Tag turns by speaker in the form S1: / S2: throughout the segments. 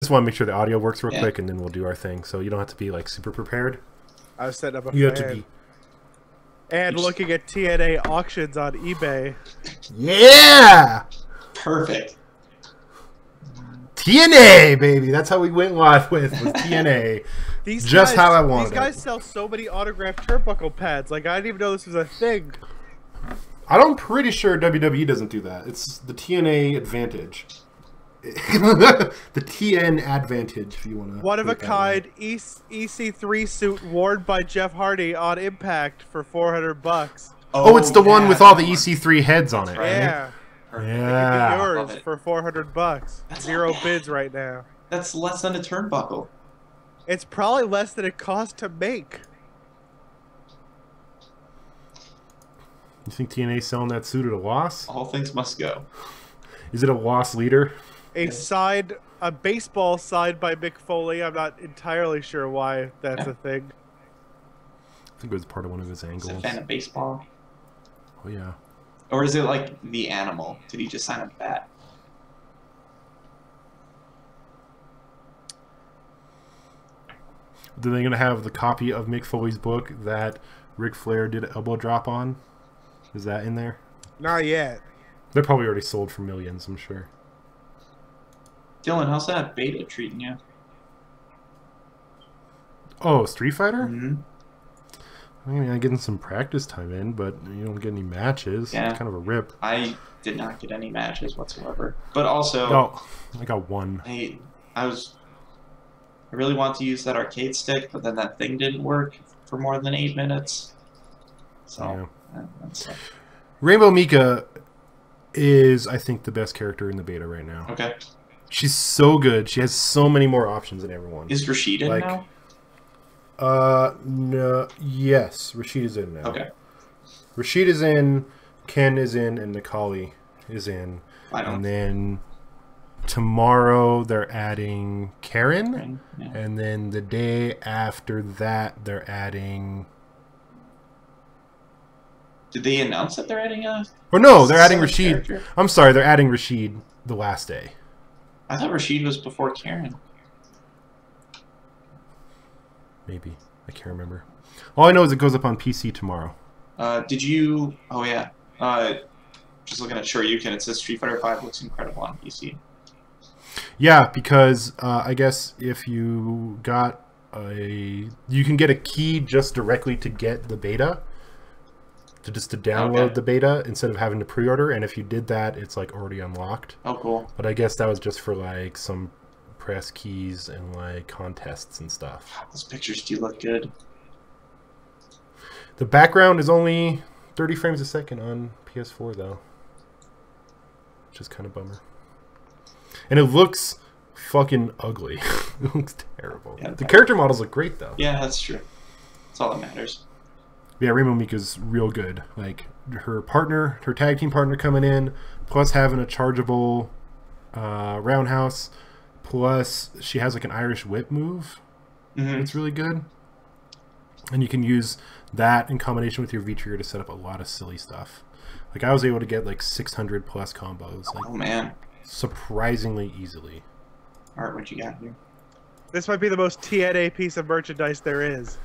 S1: just want to make sure the audio works real quick, and then we'll do our thing. So you don't have to be like super prepared.
S2: I was setting up a
S1: You
S2: fan.
S1: have to be.
S2: And looking at TNA auctions on eBay.
S1: Yeah!
S3: Perfect.
S1: TNA, baby. That's how we went live with TNA. Just how I wanted.
S2: These guys sell so many autographed turnbuckle pads. Like, I didn't even know this was a thing.
S1: I'm pretty sure WWE doesn't do that. It's the TNA Advantage. The TN Advantage, if you want to.
S2: One of a kind EC3 suit worn by Jeff Hardy on Impact for $400.
S1: Oh, it's the one with all the EC3 heads on it.
S3: right.
S2: Yeah.
S1: Yeah.
S2: Yours for $400.
S3: That's
S2: Zero
S3: not bad.
S2: bids right now.
S3: That's less than a turnbuckle.
S2: It's probably less than it costs to make.
S1: You think TNA's selling that suit at a loss?
S3: All things must go.
S1: Is it a loss leader?
S2: A baseball signed by Mick Foley. I'm not entirely sure why that's a thing.
S1: I think it was part of one of his
S3: Is
S1: angles.
S3: it a fan of baseball?
S1: Oh, yeah.
S3: Or is it like the animal? Did he just sign a bat?
S1: Then they're going to have the copy of Mick Foley's book that Ric Flair did an elbow drop on. Is that in there?
S2: Not yet.
S1: They're probably already sold for millions, I'm sure.
S3: Dylan, how's that beta treating you?
S1: Oh, Street Fighter?
S3: Mm-hmm.
S1: I mean, I'm getting some practice time in, but you don't get any matches.
S3: Yeah.
S1: It's kind of a rip.
S3: I did not get any matches whatsoever. But also,
S1: Oh, I got one.
S3: I really want to use that arcade stick, but then that thing didn't work for more than 8 minutes. So, that's
S1: Rainbow Mika is, I think, the best character in the beta right now.
S3: okay.
S1: She's so good. She has so many more options than everyone.
S3: Is Rashid in now?
S1: No. Yes, Rashid is in now.
S3: Okay.
S1: Rashid is in, Ken is in, and Nikali is in. And then tomorrow they're adding Karen.
S3: Yeah.
S1: And then the day after that they're adding...
S3: Did they announce that they're adding a...
S1: Or no, they're adding Rashid.
S3: character?
S1: I'm sorry, they're adding Rashid the last day.
S3: I thought Rashid was before Karen.
S1: Maybe. I can't remember. All I know is it goes up on PC tomorrow.
S3: Did you... Oh, yeah. Just looking at Shoryuken, it says Street Fighter V looks incredible on PC.
S1: Yeah, because I guess if you got a... You can get a key just directly to get the beta. To download the beta instead of having to pre-order. And if you did that, it's like already unlocked.
S3: Oh, cool.
S1: But I guess that was just for like some press keys and like contests and stuff.
S3: Those pictures do look good.
S1: The background is only 30 frames a second on PS4 though, which is kind of bummer. And it looks fucking ugly. It looks terrible.
S3: Yeah,
S1: the character models look great though.
S3: Yeah, that's true. That's all that matters.
S1: Yeah, Rainbow Mika's real good. Like her partner, her tag team partner coming in, plus having a chargeable roundhouse, plus she has like an Irish whip move. It's really good. And you can use that in combination with your V-Trigger to set up a lot of silly stuff. Like I was able to get like 600 plus combos. Like,
S3: Oh, man.
S1: surprisingly easily.
S3: Alright, what you got here?
S2: This might be the most TNA piece of merchandise there is.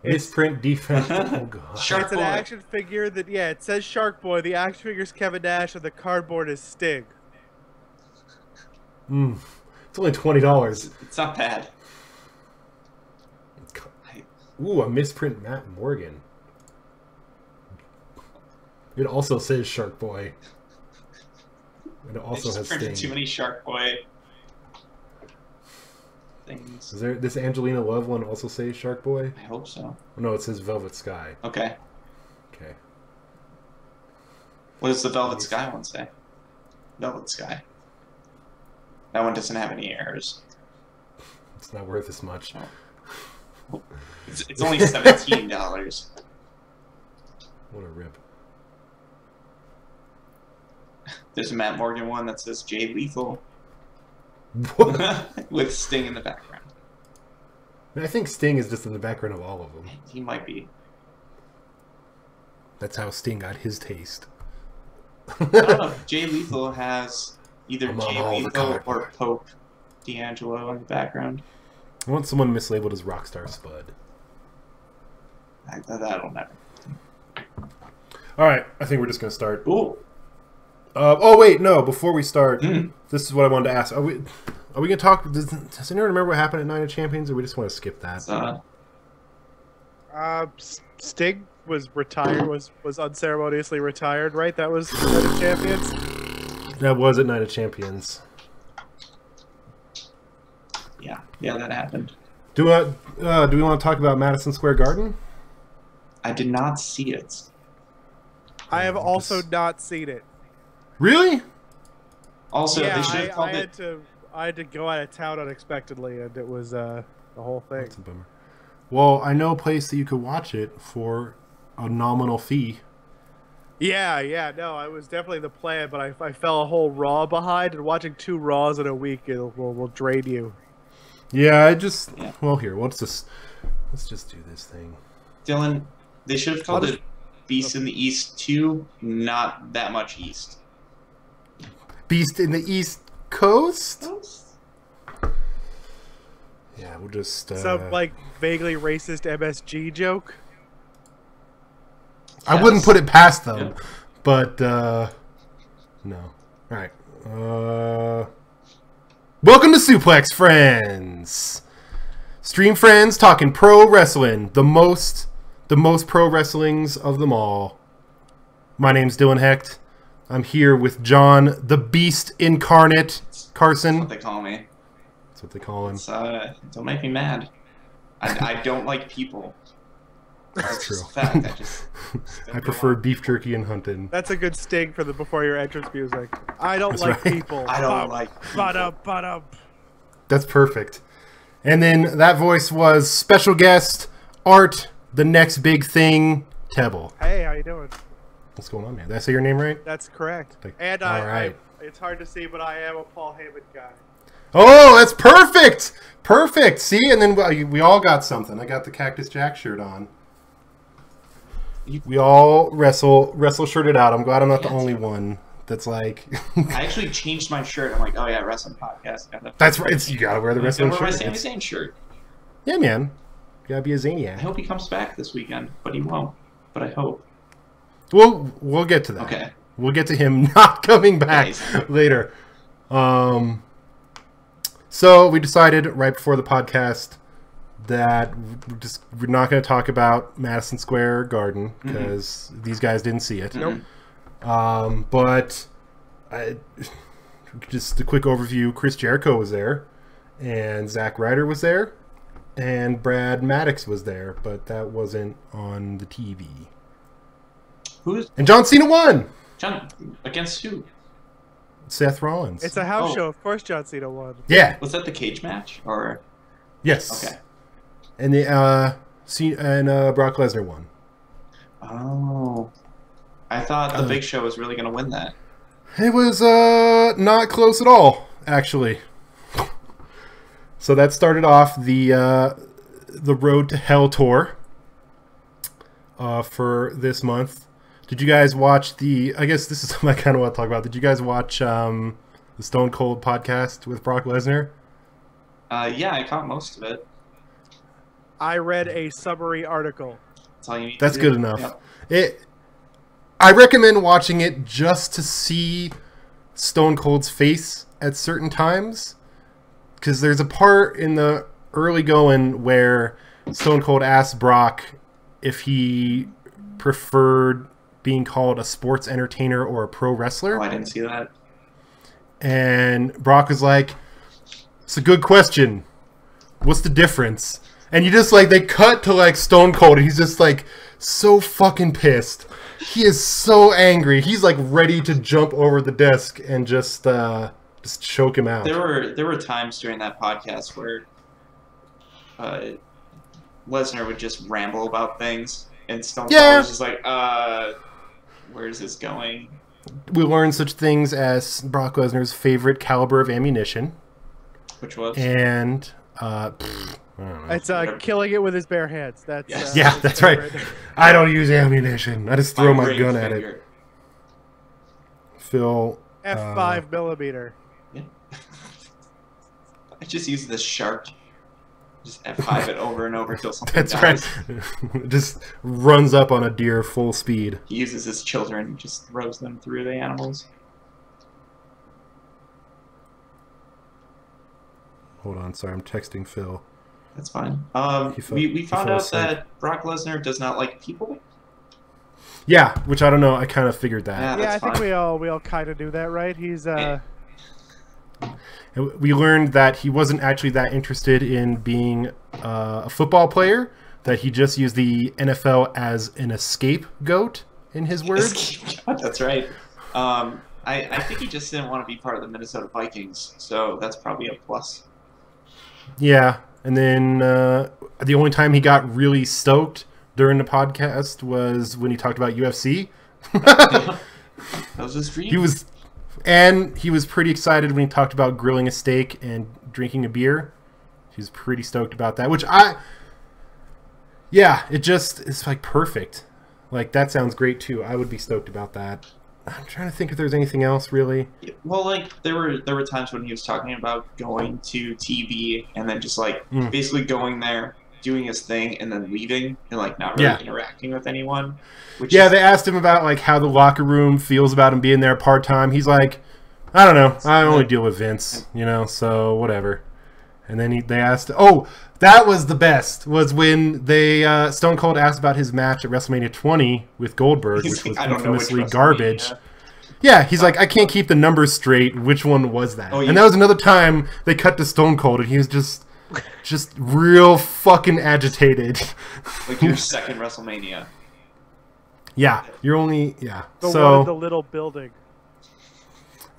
S1: Misprint defense. Oh god.
S3: Shark
S2: It's an
S3: Boy.
S2: action figure that, yeah, it says Shark Boy. The action figure's Kevin Nash, and the cardboard is Sting.
S1: It's only $20.
S3: It's not bad.
S1: Ooh, a misprint Matt Morgan. It also says Shark Boy. And it also
S3: They just
S1: has
S3: printed
S1: Sting.
S3: too many Shark Boy things.
S1: Is there this Angelina Love one also say Shark Boy?
S3: I hope so.
S1: Oh, no, it says Velvet Sky.
S3: Okay.
S1: Okay.
S3: What does the Velvet Sky one say? Velvet Sky. That one doesn't have any errors.
S1: It's not worth as much.
S3: It's only $17.
S1: What a rip.
S3: There's a Matt Morgan one that says Jay Lethal
S1: What?
S3: with Sting in the background.
S1: I think Sting is just in the background of all of them.
S3: He might be.
S1: That's how Sting got his taste.
S3: I don't know. Jay Lethal has either
S1: I'm on
S3: Jay
S1: all the
S3: Lethal
S1: comic
S3: or
S1: book.
S3: Pope D'Angelo in the background.
S1: I want someone mislabeled as Rockstar Spud.
S3: That'll never.
S1: All right, I think we're just gonna start.
S3: Ooh.
S1: Oh wait, no. Before we start,
S3: Mm.
S1: this is what I wanted to ask. Are we gonna talk? Does anyone remember what happened at Night of Champions, or we just want to skip that?
S2: Sting was retired. Was unceremoniously retired, right? That was Night of Champions.
S1: That was at Night of Champions.
S3: Yeah, that happened.
S1: Do we want to talk about Madison Square Garden?
S3: I did not see it.
S2: I have also not seen it.
S1: Really?
S3: Also,
S2: Yeah,
S3: they should have called it.
S2: I had to go out of town unexpectedly, and it was the whole thing.
S1: That's a bummer. Well, I know a place that you could watch it for a nominal fee.
S2: Yeah, no, I was definitely the plan, but I fell a whole Raw behind, and watching 2 Raws in a week will drain you.
S1: Yeah, well, here, let's just do this thing.
S3: Dylan, they should have called it Beast in the East 2, not that much East.
S1: Beast in the East Coast? Yeah, we'll just...
S2: Some, like, vaguely racist MSG joke?
S1: I
S3: Yes.
S1: wouldn't put it past them,
S3: Yeah.
S1: but, no. Alright. Welcome to Suplex Friends! Stream friends talking pro wrestling, the most pro wrestlings of them all. My name's Dylan Hecht. I'm here with John, the Beast Incarnate Carson.
S3: That's what they call me.
S1: That's what they call him.
S3: It's, don't make me mad. I don't like people.
S1: That's true.
S3: Just a fact.
S1: I prefer beef jerky and hunting.
S2: That's a good sting for the before your entrance music. I don't
S1: That's
S2: like
S1: right.
S2: people.
S3: I don't like people.
S2: But
S1: That's perfect. And then that voice was special guest Art, the next big thing, Tebble.
S2: Hey, how you doing?
S1: What's going on, man? Did I say your name right?
S2: That's correct.
S1: All right.
S2: It's hard to see, but I am a Paul Heyman guy.
S1: Oh, that's perfect! Perfect! See? And then we all got something. I got the Cactus Jack shirt on. We all wrestle shirted out. I'm glad I'm not the only one that's like...
S3: I actually changed my shirt. I'm like, oh yeah, wrestling podcast.
S1: That's right. You gotta wear the wrestling
S3: wear my
S1: shirt.
S3: Sami Zayn shirt.
S1: Yeah, man. You gotta be a
S3: I
S1: Zaniac.
S3: hope he comes back this weekend, but he won't. But I hope.
S1: We'll get to that.
S3: Okay.
S1: We'll get to him not coming back
S3: Nice.
S1: later. So we decided right before the podcast that we're not going to talk about Madison Square Garden because these guys didn't see it.
S3: Nope.
S1: But just a quick overview: Chris Jericho was there, and Zack Ryder was there, and Brad Maddox was there, but that wasn't on the TV. And John Cena won.
S3: John, against who?
S1: Seth Rollins.
S2: It's a house
S3: Oh.
S2: show. Of course, John Cena won.
S1: Yeah.
S3: Was that the cage match or?
S1: Yes.
S3: Okay.
S1: And Brock Lesnar won.
S3: Oh. I thought the Big Show was really going to win that.
S1: It was not close at all, actually. So that started off the Road to Hell tour for this month. Did you guys watch I guess this is something I kind of want to talk about. Did you guys watch the Stone Cold podcast with Brock Lesnar?
S3: Yeah, I caught most of it.
S2: I read a summary article.
S3: That's all you need
S1: That's
S3: to do.
S1: good enough.
S3: Yep.
S1: I recommend watching it just to see Stone Cold's face at certain times. Because there's a part in the early going where Stone Cold asks Brock if he preferred being called a sports entertainer or a pro wrestler.
S3: Oh, I didn't see that.
S1: And Brock was like, it's a good question. What's the difference? And you just they cut to Stone Cold and he's just so fucking pissed. He is so angry. He's ready to jump over the desk and just choke him out.
S3: There were times during that podcast where Lesnar would just ramble about things and Stone Cold was just where's this going?
S1: We learned such things as Brock Lesnar's favorite caliber of ammunition.
S3: Which was?
S1: And, I don't know.
S2: It's killing it with his bare hands. That's
S3: Yes.
S1: Yeah,
S2: his
S1: that's
S2: favorite.
S1: right. I don't use ammunition. I just throw my gun at it. Phil.
S2: F5 millimeter.
S3: I just use this shark. Just F5 it over and over till something
S1: That's
S3: dies.
S1: right. Just runs up on a deer full speed.
S3: He uses his children and just throws them through the animals.
S1: Hold on, sorry, I'm texting Phil.
S3: That's fine.
S1: He
S3: We found
S1: fell
S3: out
S1: asleep.
S3: that Brock Lesnar does not like people.
S1: Yeah, which I don't know. I kind of figured that.
S3: Yeah,
S2: Yeah, I
S3: that's
S2: think
S3: fine.
S2: we all kind of knew that, right? He's
S1: And we learned that he wasn't actually that interested in being a football player. That he just used the NFL as an scapegoat, in his words.
S3: That's right. I think he just didn't want to be part of the Minnesota Vikings, so that's probably a plus.
S1: Yeah, and then the only time he got really stoked during the podcast was when he talked about UFC.
S3: That was his dream.
S1: He was pretty excited when he talked about grilling a steak and drinking a beer. He was pretty stoked about that, it's like perfect. Like, that sounds great too. I would be stoked about that. I'm trying to think if there's anything else really.
S3: Well, like there were times when he was talking about going to TV and then just like basically going there, doing his thing, and then leaving and like not really interacting with anyone.
S1: They asked him about like how the locker room feels about him being there part time. He's like, I don't know. I only deal with Vince, so whatever. And then they asked, that was the best, was when they Stone Cold asked about his match at WrestleMania 20 with Goldberg, which was infamously garbage. Yeah, he's like, I can't keep the numbers straight. Which one was that? And that was another time they cut to Stone Cold, and he was just real fucking agitated.
S3: Like your second WrestleMania.
S1: Yeah, you're only
S2: the one in the little building.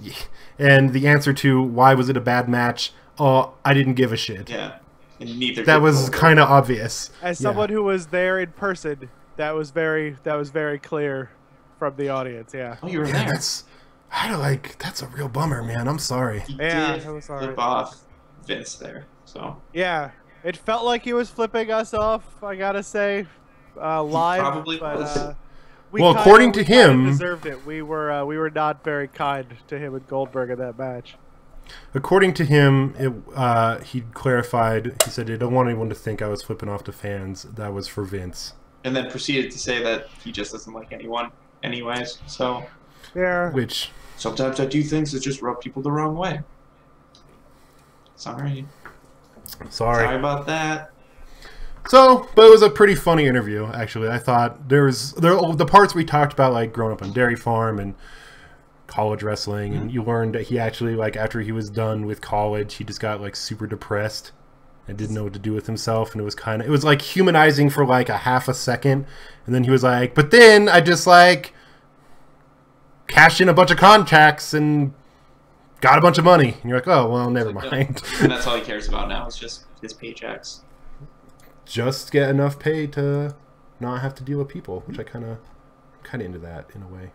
S1: Yeah. And the answer to why was it a bad match? Oh, I didn't give a shit.
S3: Yeah, and neither.
S1: That was kind of obvious.
S2: As someone who was there in person, that was very clear from the audience. Yeah.
S3: Oh, you were there.
S1: That's a real bummer, man. I'm sorry.
S3: He
S2: Yeah,
S3: did
S2: I was sorry.
S3: flip off Vince there. So
S2: yeah, it felt like he was flipping us off. I gotta say, live.
S3: probably was.
S1: According to him,
S2: deserved it. We were not very kind to him and Goldberg in that match.
S1: According to him, he clarified. He said, "I don't want anyone to think I was flipping off the fans. That was for Vince."
S3: And then proceeded to say that he just doesn't like anyone, anyways. So
S2: yeah,
S1: which
S3: sometimes I do things that just rub people the wrong way. Sorry about that.
S1: So, but it was a pretty funny interview, actually. I thought the parts we talked about, like growing up on Dairy Farm and college wrestling, and you learned that he actually, like, after he was done with college, he just got like super depressed and didn't know what to do with himself, and it was like humanizing for like a half a second, and then he was like, but then I just like cashed in a bunch of contracts and got a bunch of money, and you're like, oh well, never mind.
S3: And that's all he cares about now is just his paychecks.
S1: Just get enough pay to not have to deal with people, which I kind of into that in a way.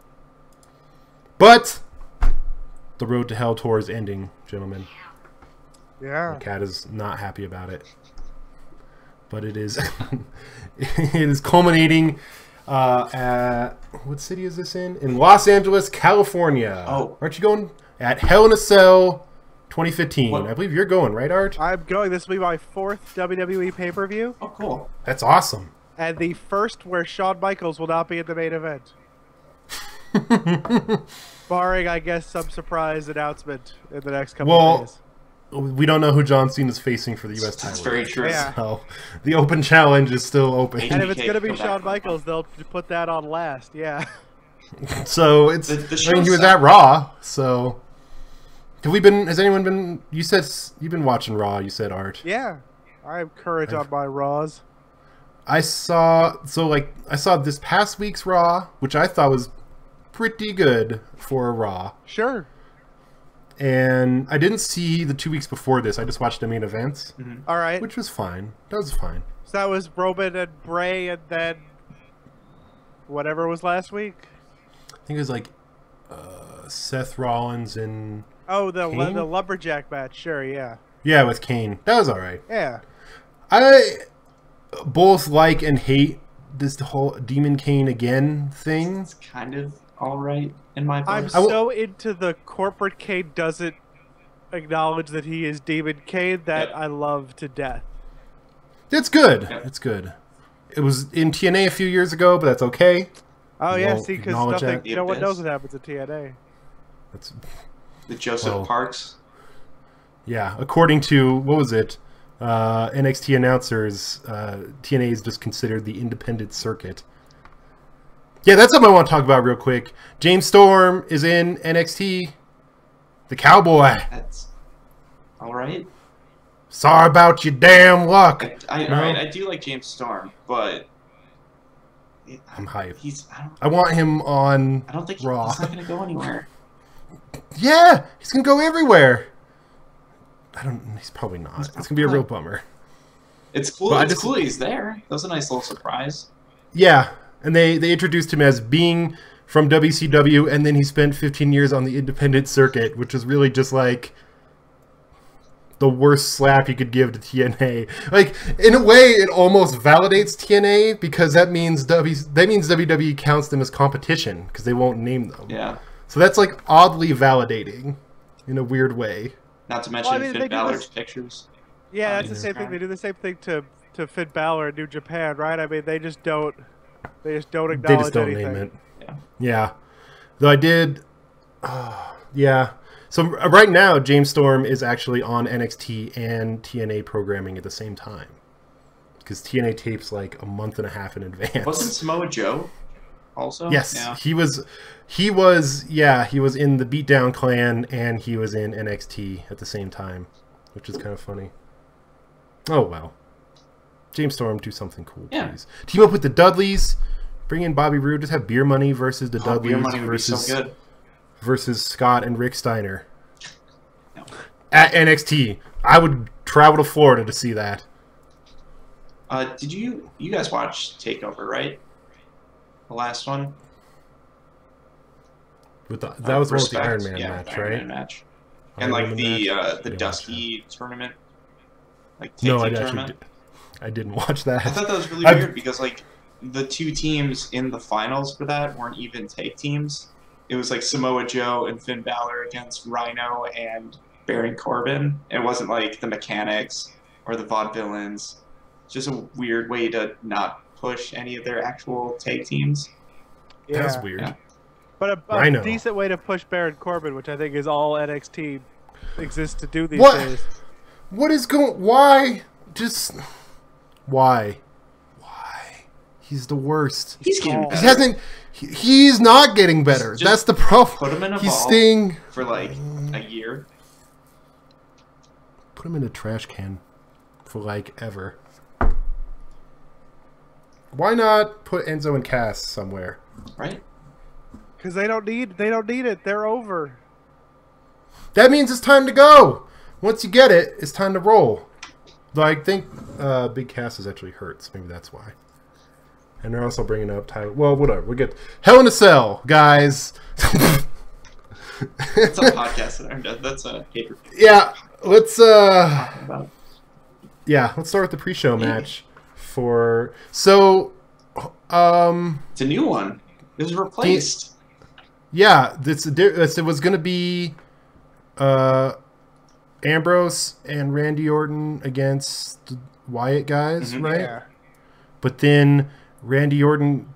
S1: But the road to hell tour is ending, gentlemen.
S2: yeah.
S1: The cat is not happy about it, but it is. It is culminating at what city is this in? In Los Angeles, California.
S3: Oh,
S1: aren't you going at Hell in a Cell 2015? What? I believe you're going, right, Art?
S2: I'm going. This will be my 4th WWE pay-per-view.
S3: Oh, cool.
S1: That's awesome.
S2: And the first where Shawn Michaels will not be in the main event. Barring, I guess, some surprise announcement in the next couple of days.
S1: We don't know who John Cena's facing for the U.S. title.
S3: That's very true.
S2: Yeah.
S1: So the open challenge is still open.
S2: And if it's going to be Shawn Michaels, they'll put that on last. Yeah.
S1: So it's. I mean, he was at Raw. So has anyone been? You said you've been watching Raw. You said, Art.
S2: Yeah. I am current on my Raws.
S1: I saw this past week's Raw, which I thought was pretty good for a Raw.
S2: Sure.
S1: And I didn't see the 2 weeks before this. I just watched the main events.
S3: Mm-hmm.
S2: All right.
S1: Which was fine. That was fine.
S2: So that was Roman and Bray, and then whatever was last week.
S1: I think it was like Seth Rollins and
S2: the
S1: Kane?
S2: lumberjack match. Sure, yeah.
S1: Yeah, with Kane. That was all right.
S2: Yeah.
S1: I both like and hate this whole Demon Kane again thing.
S3: It's kind of all right in my book.
S2: I'm so into the corporate Kane doesn't acknowledge that he is Demon Kane, that
S3: Yep.
S2: I love to death.
S1: It's good.
S3: Yep.
S1: It's good. It was in TNA a few years ago, but that's okay.
S2: Oh
S1: You
S2: yeah,
S1: won't
S2: see, because
S1: acknowledge
S2: nothing,
S1: that?
S2: no one
S3: It
S2: knows
S3: is.
S2: what happens at TNA.
S1: That's
S3: The Joseph
S1: Well,
S3: Parks.
S1: yeah. According to what was it? NXT announcers, TNA is just considered the independent circuit. Yeah, that's something I want to talk about real quick. James Storm is in NXT. The Cowboy.
S3: That's all right.
S1: Sorry about your damn luck.
S3: All
S1: No?
S3: right. I do like James Storm, but
S1: I'm hyped.
S3: I
S1: I want him on
S3: don't think
S1: Raw.
S3: he's not going to go anywhere.
S1: Yeah, he's gonna go everywhere. He's probably not. It's gonna be a real bummer.
S3: It's cool.
S1: But I
S3: It's
S1: just-
S3: cool he's there. That was a nice little surprise.
S1: Yeah, and they introduced him as being from WCW, and then he spent 15 years on the independent circuit, which is really just like the worst slap you could give to TNA. Like, in a way, it almost validates TNA because that means WWE counts them as competition because they won't name them.
S3: Yeah.
S1: So that's like oddly validating in a weird way.
S3: Not to mention
S2: Well, I mean, they
S3: Finn
S2: do
S3: Balor's
S2: this-
S3: pictures.
S2: Yeah,
S3: on
S2: that's the same thing.
S3: Instagram.
S2: They do the same thing to Finn Balor in New Japan, right? I mean, they just don't acknowledge
S1: They just don't
S2: anything.
S1: name it.
S3: Yeah.
S1: Yeah. Though I did. Yeah. So right now, James Storm is actually on NXT and TNA programming at the same time. Because TNA tapes like a month and a half in advance.
S3: Wasn't Samoa Joe also?
S1: Yes.
S3: Yeah.
S1: He was in the Beatdown Clan and he was in NXT at the same time. Which is kind of funny. Oh, well. James Storm, do something cool,
S3: Yeah.
S1: please. Team up with the Dudleys. Bring in Bobby Roode. Just have Beer Money versus the
S3: Oh,
S1: Dudleys
S3: Beer Money would be so good.
S1: versus Scott and Rick Steiner
S3: No.
S1: at NXT. I would travel to Florida to see that.
S3: Did you guys watch Takeover, right? The last one?
S1: With that was one with the
S3: Respect.
S1: Iron Man
S3: Yeah,
S1: match,
S3: the Iron
S1: right?
S3: Man match.
S1: Iron
S3: And like
S1: Man
S3: the
S1: match?
S3: the
S1: Didn't watch
S3: Dusty tournament. Like
S1: No,
S3: tag team
S1: I
S3: tournament.
S1: didn't watch that.
S3: I thought that was really
S1: I've-
S3: weird because like the two teams in the finals for that weren't even tag teams. It was like Samoa Joe and Finn Balor against Rhino and Baron Corbin. It wasn't like the Mechanics or the Vaudevillains. It's just a weird way to not push any of their actual tag teams.
S2: Yeah.
S1: That's weird.
S3: Yeah.
S2: But a
S1: Rhino.
S2: decent way to push Baron Corbin, which I think is all NXT exists to do these
S1: What?
S2: days.
S1: What is going? Why? Just why? Why? He's the worst.
S3: He's getting
S2: He
S1: He
S3: better.
S1: hasn't. He's not getting better.
S3: Just
S1: That's the problem.
S3: put him in a
S1: He's
S3: ball
S1: staying.
S3: for like a year.
S1: Put him in a trash can for like ever. Why not put Enzo and Cass somewhere?
S3: Right?
S2: Because they don't need it. They're over.
S1: That means it's time to go. Once you get it, it's time to roll. Though I think Big Cass is actually hurt, so maybe that's why. And they're also bringing up Tyler. Well, whatever. We get Hell in a Cell, guys.
S3: That's a podcast. That's a paper.
S1: Yeah, let's
S3: About.
S1: let's start with the pre-show match for
S3: It's a new one. It was replaced.
S1: yeah, it was gonna be Ambrose and Randy Orton against the Wyatt guys,
S3: Mhm.
S1: right?
S2: Yeah.
S1: But then Randy Orton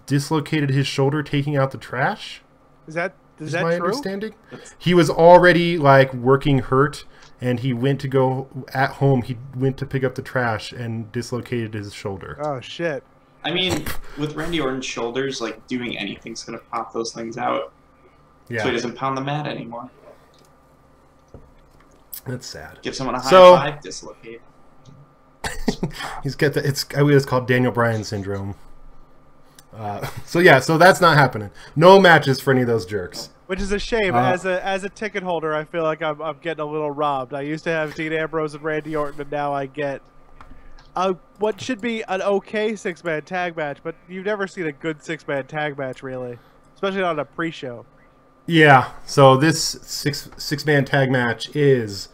S1: dislocated his shoulder taking out the trash.
S2: Is that
S1: Is
S2: that
S1: my
S2: true?
S1: understanding?
S3: That's-
S1: He was already like working hurt, and he went to go at home. He went to pick up the trash and dislocated his shoulder.
S2: Oh shit.
S3: I mean, with Randy Orton's shoulders, like doing anything's gonna pop those things out. So he
S1: Yeah,
S3: doesn't pound the mat anymore.
S1: that's sad.
S3: Give someone a high
S1: So-
S3: five, dislocate.
S1: He's got the it's called Daniel Bryan syndrome. So that's not happening. No matches for any of those jerks.
S2: Which is a shame. As a ticket holder, I feel like I'm getting a little robbed. I used to have Dean Ambrose and Randy Orton, and now I get what should be an okay six-man tag match, but you've never seen a good six-man tag match, really, especially on a pre-show.
S1: Yeah. So this six-man tag match is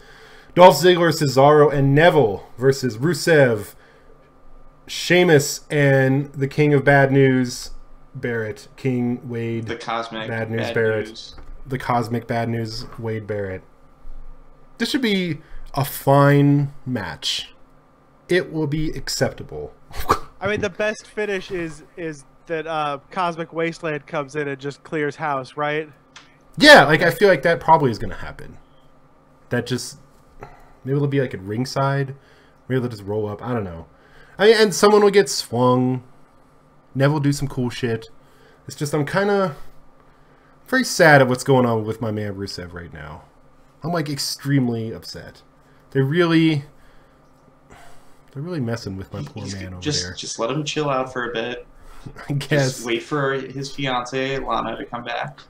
S1: Dolph Ziggler, Cesaro, and Neville versus Rusev, Sheamus, and the King of Bad News, Barrett, King Wade,
S3: The cosmic
S1: Bad News Barrett.
S3: news.
S1: the Cosmic Bad News, Wade Barrett. This should be a fine match. It will be acceptable.
S2: I mean, the best finish is that Cosmic Wasteland comes in and just clears house, right?
S1: Yeah, like I feel like that probably is going to happen. That just maybe it'll be like at ringside. Maybe they'll just roll up. I don't know. And someone will get swung. Neville will do some cool shit. It's just I'm kind of very sad at what's going on with my man Rusev right now. I'm like extremely upset. They're really messing with my poor man over there.
S3: Just let him chill out for a bit.
S1: I guess.
S3: Just wait for his fiance Lana to come back.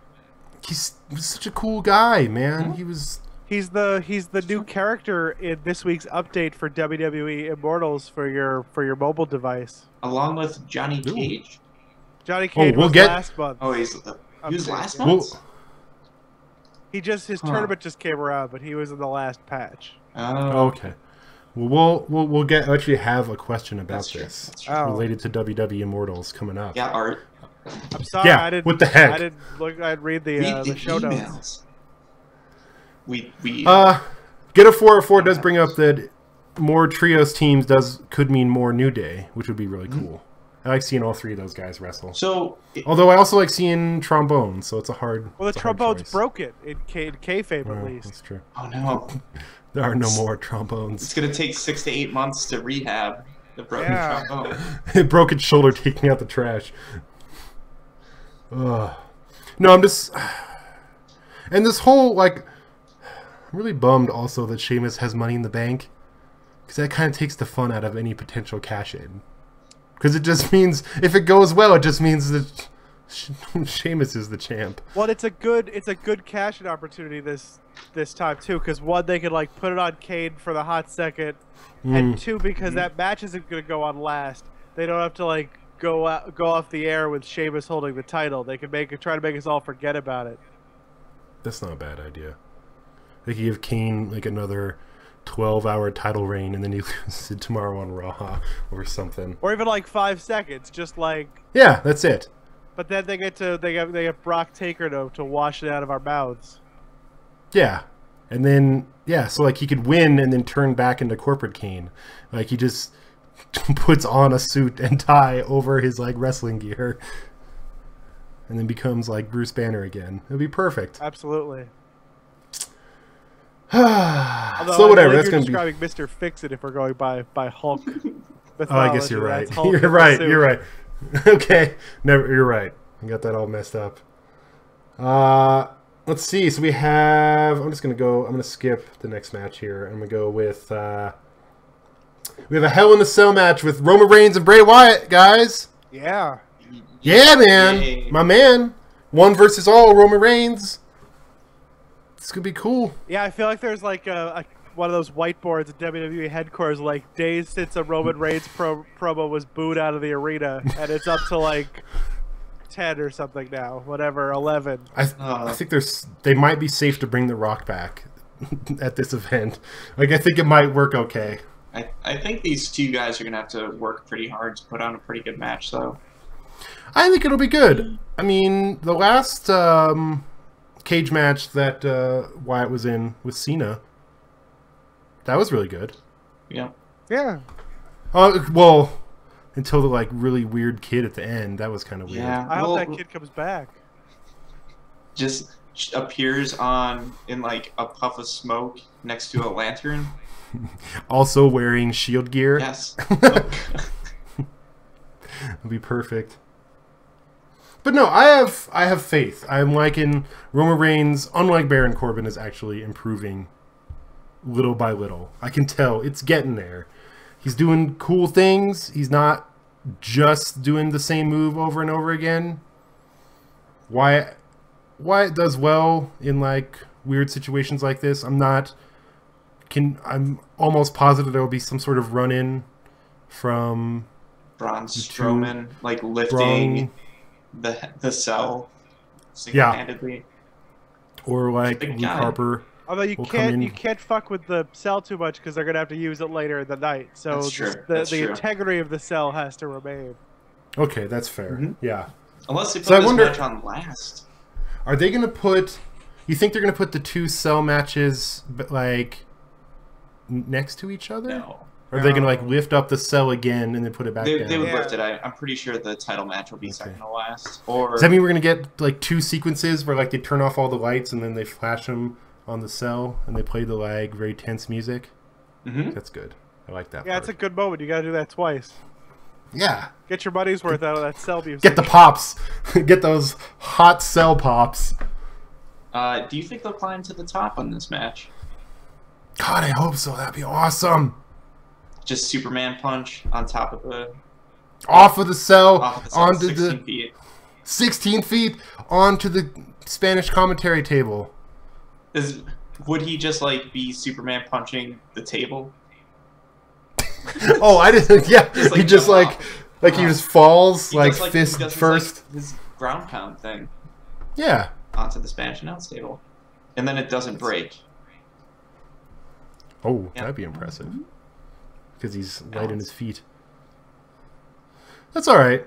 S1: He was such a cool guy, man. He was.
S2: He's the new character in this week's update for WWE Immortals for your mobile device,
S3: along with Johnny Cage.
S2: Johnny Cage was last month.
S3: Oh, he was last month.
S2: His tournament just came around, but he was in the last patch.
S3: Oh,
S1: okay. Well, we'll actually have a question about this related to WWE Immortals coming up.
S3: Yeah, Art.
S2: I'm sorry.
S1: Yeah,
S2: I didn't.
S1: what the heck?
S2: I didn't look. I'd read the show notes.
S3: We
S1: Get a 404 does bring up that more trios teams could mean more New Day, which would be really cool. I like seeing all three of those guys wrestle.
S3: So,
S1: although I also like seeing trombones, so it's a hard.
S2: Well, the trombones broke it in kayfabe at least.
S1: That's true.
S3: Oh no,
S1: there are no more trombones.
S3: It's gonna take 6 to 8 months to rehab the broken trombone.
S1: It broke its shoulder taking out the trash. No, I'm just, and this whole like, I'm really bummed also that Sheamus has Money in the Bank, because that kind of takes the fun out of any potential cash in. Because it just means if it goes well, it just means that Sheamus is the champ.
S2: Well, it's a good cash-in opportunity this time too. Because one, they could like put it on Kane for the hot second, and two, because that match isn't going to go on last, they don't have to like go off the air with Sheamus holding the title. They can try to make us all forget about it.
S1: That's not a bad idea. They could give Kane like another 12-hour title reign, and then he loses it tomorrow on Raw or something.
S2: Or even like 5 seconds, just like.
S1: Yeah, that's it.
S2: But then they get Brock Taker to wash it out of our mouths.
S1: Yeah, and then so like he could win and then turn back into corporate Kane. Like he just puts on a suit and tie over his like wrestling gear, and then becomes like Bruce Banner again. It'd be perfect.
S2: Absolutely.
S1: So whatever, that's going to be
S2: describing Mr. Fix-It if we're going by Hulk.
S1: Oh, I guess you're right. You're right. You're right. Okay, you're right. I got that all messed up. Let's see. So we have. I'm going to skip the next match here. I'm going to go with. We have a Hell in a Cell match with Roman Reigns and Bray Wyatt, guys.
S2: Yeah.
S1: Yeah, man. Yay. My man. 1 versus all. Roman Reigns. It's gonna be cool.
S2: Yeah, I feel like there's like one of those whiteboards at WWE headquarters, like days since a Roman Reigns promo was booed out of the arena, and it's up to like 10 or something now, whatever, 11.
S1: I think they might be safe to bring The Rock back at this event. Like I think it might work okay.
S3: I think these two guys are gonna have to work pretty hard to put on a pretty good match, though.
S1: I think it'll be good. I mean, the last cage match that Wyatt was in with Cena, that was really good.
S3: Yeah.
S2: Yeah.
S1: Well, until the like really weird kid at the end, that was kind of weird.
S3: Yeah.
S2: I hope that kid comes back.
S3: Just appears in like a puff of smoke next to a lantern.
S1: Also wearing shield gear.
S3: Yes.
S1: It'll be perfect. But no, I have faith. I'm liking Roman Reigns, unlike Baron Corbin, is actually improving little by little. I can tell it's getting there. He's doing cool things. He's not just doing the same move over and over again. Wyatt does well in like weird situations like this. I'm almost positive there will be some sort of run-in from
S3: Braun Strowman, like lifting the cell single-handedly.
S1: Or like Luke Harper.
S2: Although you can't fuck with the cell too much because they're gonna have to use it later in the night. So the integrity of the cell has to remain.
S1: Okay, that's fair. Yeah.
S3: Unless they put this match on last.
S1: Are they gonna put? You think they're gonna put the two cell matches like next to each other?
S3: No.
S1: Or are they gonna like lift up the cell again and then put it back down?
S3: They would
S2: Yeah.
S3: lift it. I'm pretty sure the title match will be second to last. Or
S1: Does that mean we're gonna get like two sequences where like they turn off all the lights and then they flash them on the cell and they play the like very tense music? That's good. I like that.
S2: Yeah, it's a good moment. You got to do that twice.
S1: Yeah.
S2: Get your money's worth out of that cell music.
S1: Get the pops. Get those hot cell pops.
S3: do you think they'll climb to the top on this match?
S1: God, I hope so. That'd be awesome.
S3: Just Superman punch on top of the
S1: Off of the cell,
S3: onto
S1: onto
S3: 16
S1: the
S3: feet.
S1: 16 feet onto the Spanish commentary table.
S3: Would he just like be Superman punching the table?
S1: Oh, I didn't. Yeah,
S3: Just,
S1: he
S3: like,
S1: just
S3: jump
S1: like he just falls
S3: He
S1: like
S3: does,
S1: fist
S3: he does
S1: first.
S3: his ground pound thing
S1: Yeah.
S3: onto the Spanish announce table, and then it doesn't break.
S1: Oh,
S3: Yeah.
S1: that'd be impressive. Because he's light on his feet. That's all right.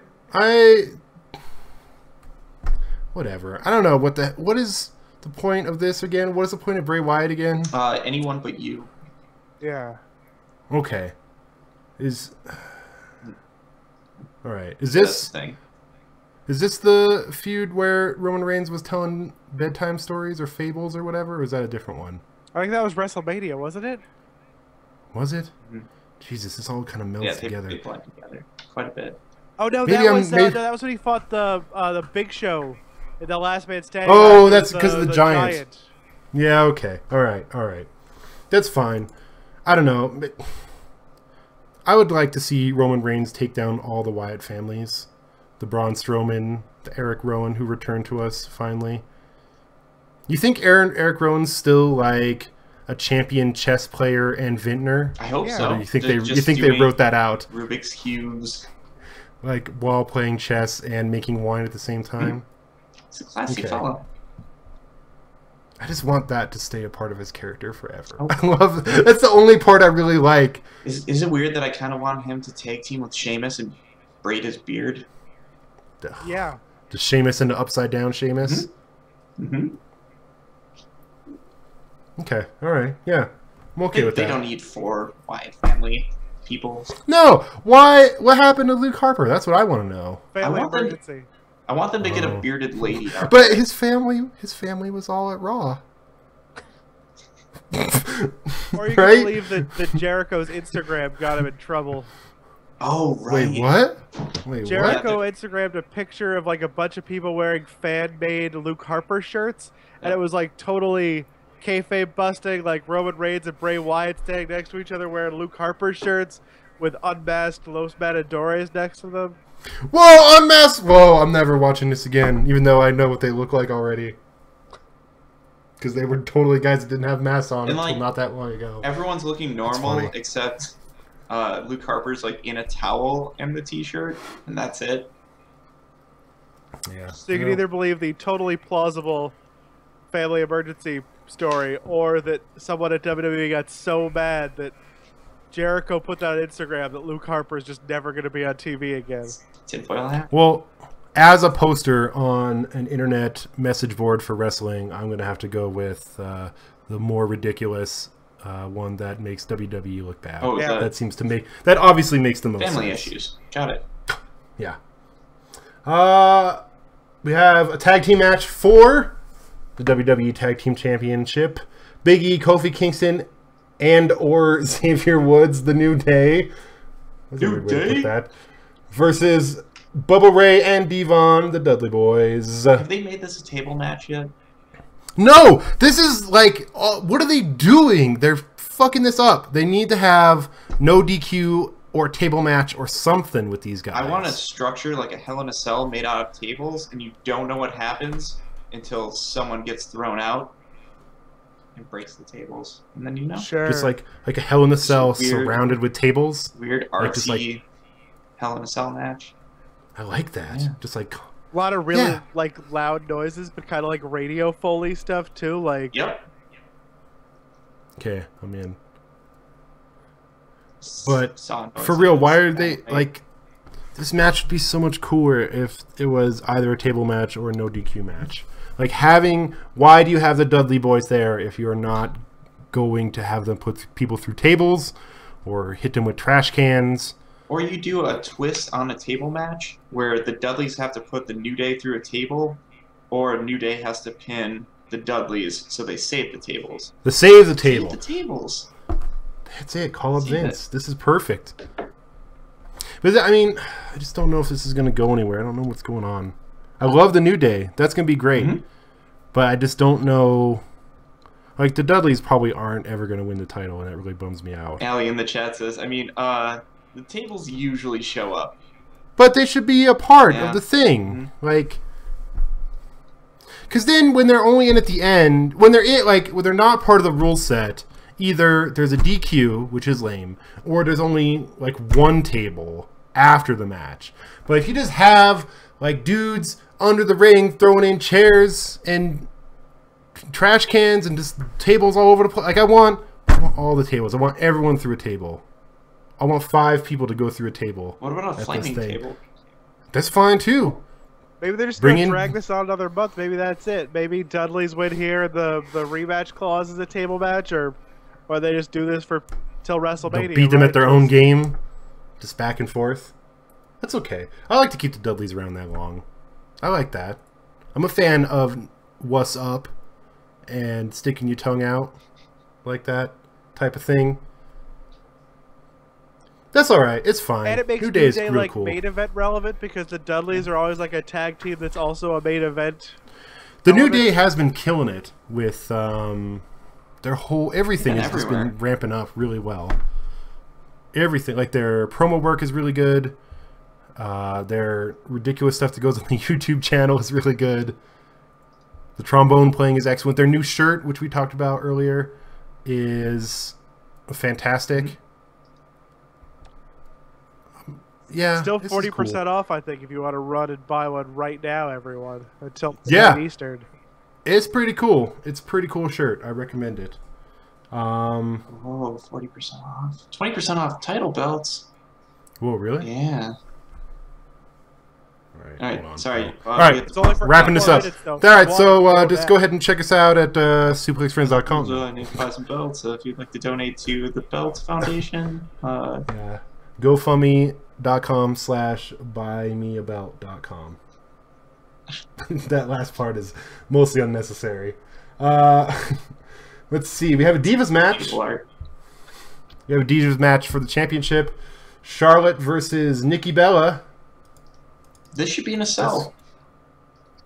S1: Whatever. I don't know what is the point of this again? What is the point of Bray Wyatt again?
S3: Anyone but you.
S2: Yeah.
S1: Okay. All right. Is
S3: That's the thing.
S1: this the feud where Roman Reigns was telling bedtime stories or fables or whatever? Or is that a different one?
S2: I think that was WrestleMania, wasn't it?
S1: Was it?
S3: Mhm.
S1: Jesus, this all kind of melts
S3: Yeah,
S1: together.
S3: they blend together quite a bit.
S2: Oh no,
S1: Maybe
S2: that was when he fought the Big Show in the Last Man Standing.
S1: Oh,
S2: match
S1: that's
S2: with
S1: because of the giant. Yeah, okay. All right. That's fine. I don't know. But I would like to see Roman Reigns take down all the Wyatt families. The Braun Strowman, the Eric Rowan, who returned to us finally. You think Eric Rowan's still like a champion chess player and vintner?
S3: I hope
S2: Yeah.
S3: so.
S1: Or you think
S3: They're
S1: they
S3: just
S1: wrote
S3: doing
S1: that out?
S3: Rubik's cubes.
S1: Like while playing chess and making wine at the same time?
S3: It's a classy
S1: Okay.
S3: fellow.
S1: I just want that to stay a part of his character forever.
S3: Oh.
S1: I love that's the only part I really like.
S3: Is it weird that I kind of want him to tag team with Sheamus and braid his beard?
S2: Yeah.
S1: Just Sheamus into upside down Sheamus.
S3: Mm-hmm.
S1: Okay, all right, yeah, I'm okay with
S3: They
S1: that.
S3: don't need 4 Wyatt family people.
S1: No, why? What happened to Luke Harper? That's what I want to know.
S2: Family
S3: want them-
S2: emergency.
S3: I want them to get
S1: Oh.
S3: a bearded lady. Out
S1: But his family was all at Raw.
S2: Or you can
S1: Right?
S2: believe that Jericho's Instagram got him in trouble.
S3: Oh right.
S1: Wait, what? Wait, what?
S2: Jericho Instagrammed a picture of like a bunch of people wearing fan-made Luke Harper shirts, and it was like totally kayfabe busting, like Roman Reigns and Bray Wyatt standing next to each other wearing Luke Harper shirts with unmasked Los Matadores next to them.
S1: Whoa, unmasked! Whoa, I'm never watching this again, even though I know what they look like already. Because they were totally guys that didn't have masks on
S3: And,
S1: until
S3: like,
S1: not that long ago.
S3: Everyone's looking normal
S1: funny.
S3: except Luke Harper's like in a towel and the t-shirt, and that's it.
S1: Yeah.
S2: So you can either believe the totally plausible family emergency story, or that someone at WWE got so mad that Jericho put that on Instagram that Luke Harper is just never going to be on TV again.
S3: Tinfoil hat.
S1: Well, as a poster on an internet message board for wrestling, I'm going to have to go with the more ridiculous one that makes WWE look bad.
S3: Oh,
S2: Yeah.
S1: That obviously makes the most
S3: family
S1: sense.
S3: issues. Got it.
S1: Yeah. We have a tag team match for the WWE Tag Team Championship. Big E, Kofi Kingston, and or Xavier Woods, the New Day. That's a
S3: New
S1: weird way to put
S3: Day?
S1: that. Versus Bubba Ray and Devon, the Dudley Boys.
S3: Have they made this a table match yet?
S1: No! This is like, what are they doing? They're fucking this up. They need to have no DQ or table match or something with these guys.
S3: I want to structure like a Hell in a Cell made out of tables, and you don't know what happens until someone gets thrown out and breaks the tables, and then you know.
S2: Sure.
S1: Just like a Hell in a Cell
S3: weird-
S1: surrounded with tables.
S3: Weird
S1: Like,
S3: artsy
S1: just like-
S3: Hell in a Cell match.
S1: I like that.
S3: Yeah.
S1: Just like,
S2: a lot of really
S1: Yeah.
S2: like loud noises, but kind of like radio Foley stuff too. Like,
S3: Yep.
S1: okay, I'm in. But
S3: Saw
S1: for
S3: noises.
S1: real, why are they like? This match would be so much cooler if it was either a table match or a no DQ match. Like why do you have the Dudley boys there if you're not going to have them put people through tables or hit them with trash cans?
S3: Or you do a twist on a table match where the Dudleys have to put the New Day through a table, or New Day has to pin the Dudleys so they save the tables.
S1: Save the table.
S3: Save the tables.
S1: That's it. Call up Vince. This is perfect. But I mean, I just don't know if this is going to go anywhere. I don't know what's going on. I love the New Day. That's going to be great. Mm-hmm. But I just don't know. Like, the Dudleys probably aren't ever going to win the title, and that really bums me out.
S3: Allie in the chat says, I mean, the tables usually show up.
S1: But they should be a part of the thing. Mm-hmm. Like, because then when they're only in at the end, when they're not part of the rule set, either there's a DQ, which is lame, or there's only, like, one table after the match. But if you just have, like, dudes under the ring throwing in chairs and trash cans and just tables all over the place. Like, I want all the tables. I want everyone through a table. I want 5 people to go through a table.
S3: What about a flaming table?
S1: That's fine, too.
S2: Maybe they're just going to drag this on another month. Maybe that's it. Maybe Dudley's win here and the rematch clause is a table match, or they just do this till WrestleMania.
S1: They'll beat them at their own game, just back and forth. That's okay. I like to keep the Dudleys around that long. I like that. I'm a fan of what's up and sticking your tongue out like that type of thing. That's all right. It's fine.
S2: And it makes New Day like cool. Main event relevant because the Dudleys are always like a tag team that's also a main event.
S1: The New Day has been killing it with their whole everything has just been ramping up really well. Everything, like their promo work is really good. Their ridiculous stuff that goes on the YouTube channel is really good. The trombone playing is excellent. Their new shirt, which we talked about earlier, is fantastic. Mm-hmm. Yeah,
S2: still 40% cool. off. I think if you want to run and buy one right now, everyone until Eastern.
S1: It's pretty cool. It's a pretty cool shirt. I recommend it.
S3: 40% off. 20% off title belts.
S1: Whoa, really?
S3: Yeah. All right. Sorry.
S1: All right. It's only for wrapping this up. All right. So just go ahead and check us out at suplexfriends.com.
S3: I need to buy some belts. If you'd like to donate to the Belt Foundation,
S1: yeah. GoFundMe.com/buymeabelt.com. That last part is mostly unnecessary. Let's see. We have a Divas match. We have a Divas match for the championship. Charlotte versus Nikki Bella.
S3: This should be in a cell.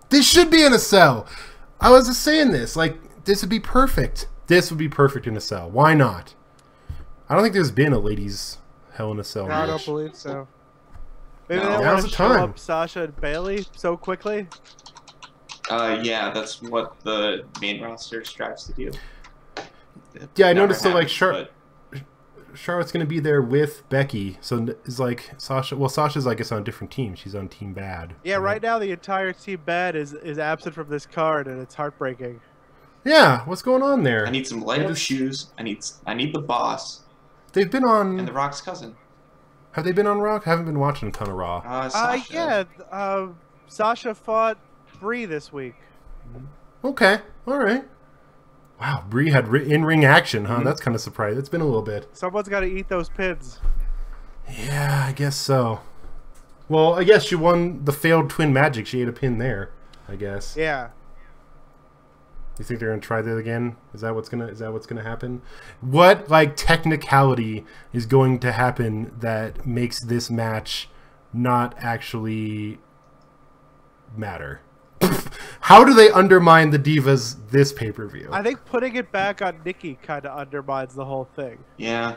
S1: This should be in a cell. I was just saying this. Like, this would be perfect. This would be perfect in a cell. Why not? I don't think there's been a ladies' Hell in a Cell match.
S2: I don't believe so. Maybe they don't want to show up Sasha and Bayley so quickly?
S3: Yeah, that's what the main roster strives to do.
S1: Yeah, I noticed that, like, Charlotte's going to be there with Becky, so it's like Sasha. Well, Sasha's, I guess, on a different team. She's on Team Bad.
S2: Yeah, right now the entire Team Bad is absent from this card, and it's heartbreaking.
S1: Yeah, what's going on there?
S3: I need some Lego shoes. I need the Boss.
S1: They've been on.
S3: And the Rock's cousin.
S1: Have they been on Raw? I haven't been watching a ton of Raw.
S2: Yeah. Sasha fought Brie this week.
S1: Okay. All right. Wow, Brie had in-ring action, huh? Mm-hmm. That's kind of surprising. It's been a little bit.
S2: Someone's got to eat those pins.
S1: Yeah, I guess so. Well, I guess she won the failed twin magic. She ate a pin there, I guess.
S2: Yeah.
S1: You think they're gonna try that again? Is that what's gonna happen? What, like, technicality is going to happen that makes this match not actually matter? How do they undermine the Divas this pay-per-view?
S2: I think putting it back on Nikki kind of undermines the whole thing.
S3: Yeah.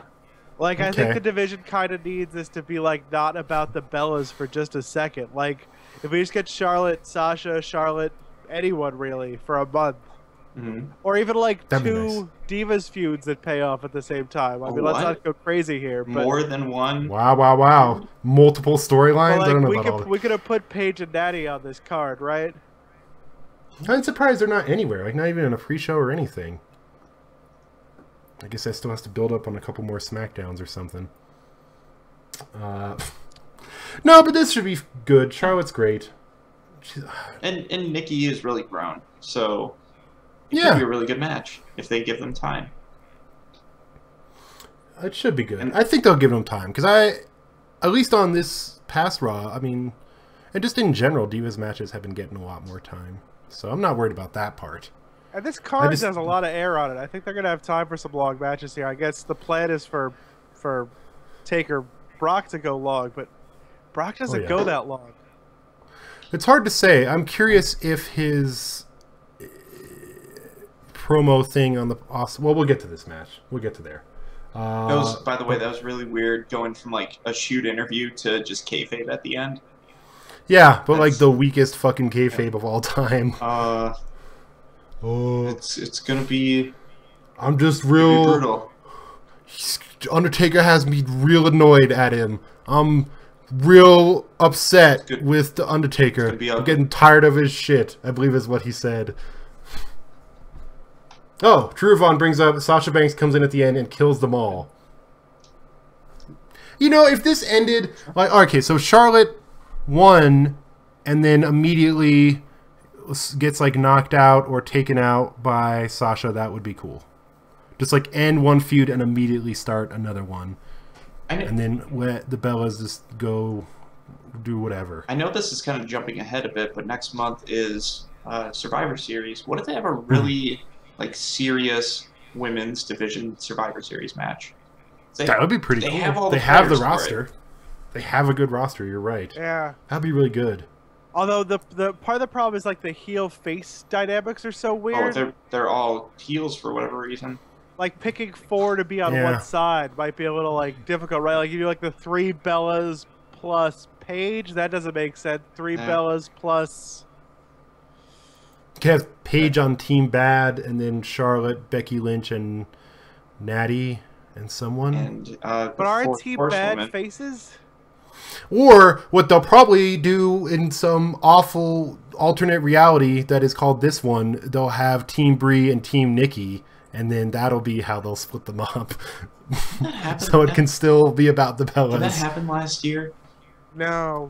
S2: Like, I think the division kind of needs this to be, like, not about the Bellas for just a second. Like, if we just get Charlotte, Sasha, anyone really, for a month.
S3: Mm-hmm.
S2: Or even, like, two Divas feuds that pay off at the same time. I mean, let's not go crazy here. But
S3: more than one?
S1: Wow. Multiple storylines?
S2: Like,
S1: I don't know about all that.
S2: We could have put Paige and Natty on this card, right?
S1: I'm surprised they're not anywhere. Like, not even in a pre-show or anything. I guess that still has to build up on a couple more SmackDowns or something. No, but this should be good. Charlotte's great.
S3: And Nikki is really grown, so it
S1: Yeah.
S3: could be a really good match if they give them time.
S1: It should be good.
S3: And-
S1: I think they'll give them time because at least on this past Raw, I mean, and just in general, Divas matches have been getting a lot more time, so I'm not worried about that part.
S2: And this card
S1: just-
S2: has a lot of air on it. I think they're gonna have time for some long matches here. I guess the plan is for Taker Brock to go long, but Brock doesn't
S1: yeah.
S2: go that long.
S1: It's hard to say. I'm curious if his promo thing on the well, we'll get to this match. We'll get to there.
S3: That was, by the way, that was really weird going from like a shoot interview to just kayfabe at the end.
S1: Yeah, but like the weakest fucking kayfabe of all time.
S3: It's gonna be.
S1: I'm just
S3: Gonna be
S1: real.
S3: brutal.
S1: Undertaker has me real annoyed at him. I'm real upset
S3: Good.
S1: with the Undertaker.
S3: It's gonna be
S1: I'm
S3: ugly.
S1: getting tired of his shit, I believe is what he said. Oh, Drew Vaughn brings up Sasha Banks comes in at the end and kills them all. You know, if this ended like okay, so Charlotte won and then immediately gets like knocked out or taken out by Sasha, that would be cool. Just like end one feud and immediately start another one. And then let the Bellas just go do whatever.
S3: I know this is kind of jumping ahead a bit, but next month is Survivor Series. What if they have a really like serious women's division Survivor Series match?
S1: That would be pretty
S3: they
S1: cool.
S3: have all
S1: They
S3: the
S1: have the
S3: players for
S1: roster.
S3: it.
S1: They have a good roster, you're right.
S2: Yeah.
S1: That'd be really good.
S2: Although the part of the problem is like the heel face dynamics are so weird.
S3: Oh, they're all heels for whatever reason.
S2: Like picking 4 to be on
S1: Yeah.
S2: one side might be a little like difficult, right? Like you do like the 3 Bellas plus Paige. That doesn't make sense. 3
S3: Yeah.
S2: Bellas plus.
S1: You could have Paige on Team Bad, and then Charlotte, Becky Lynch, and Natty, and someone.
S3: And
S2: But aren't Team Bad faces?
S1: Or what they'll probably do in some awful alternate reality that is called this one, they'll have Team Bree and Team Nikki, and then that'll be how they'll split them up. So it can still be about the
S3: Did that
S1: Bellas.
S3: happen last year?
S2: No.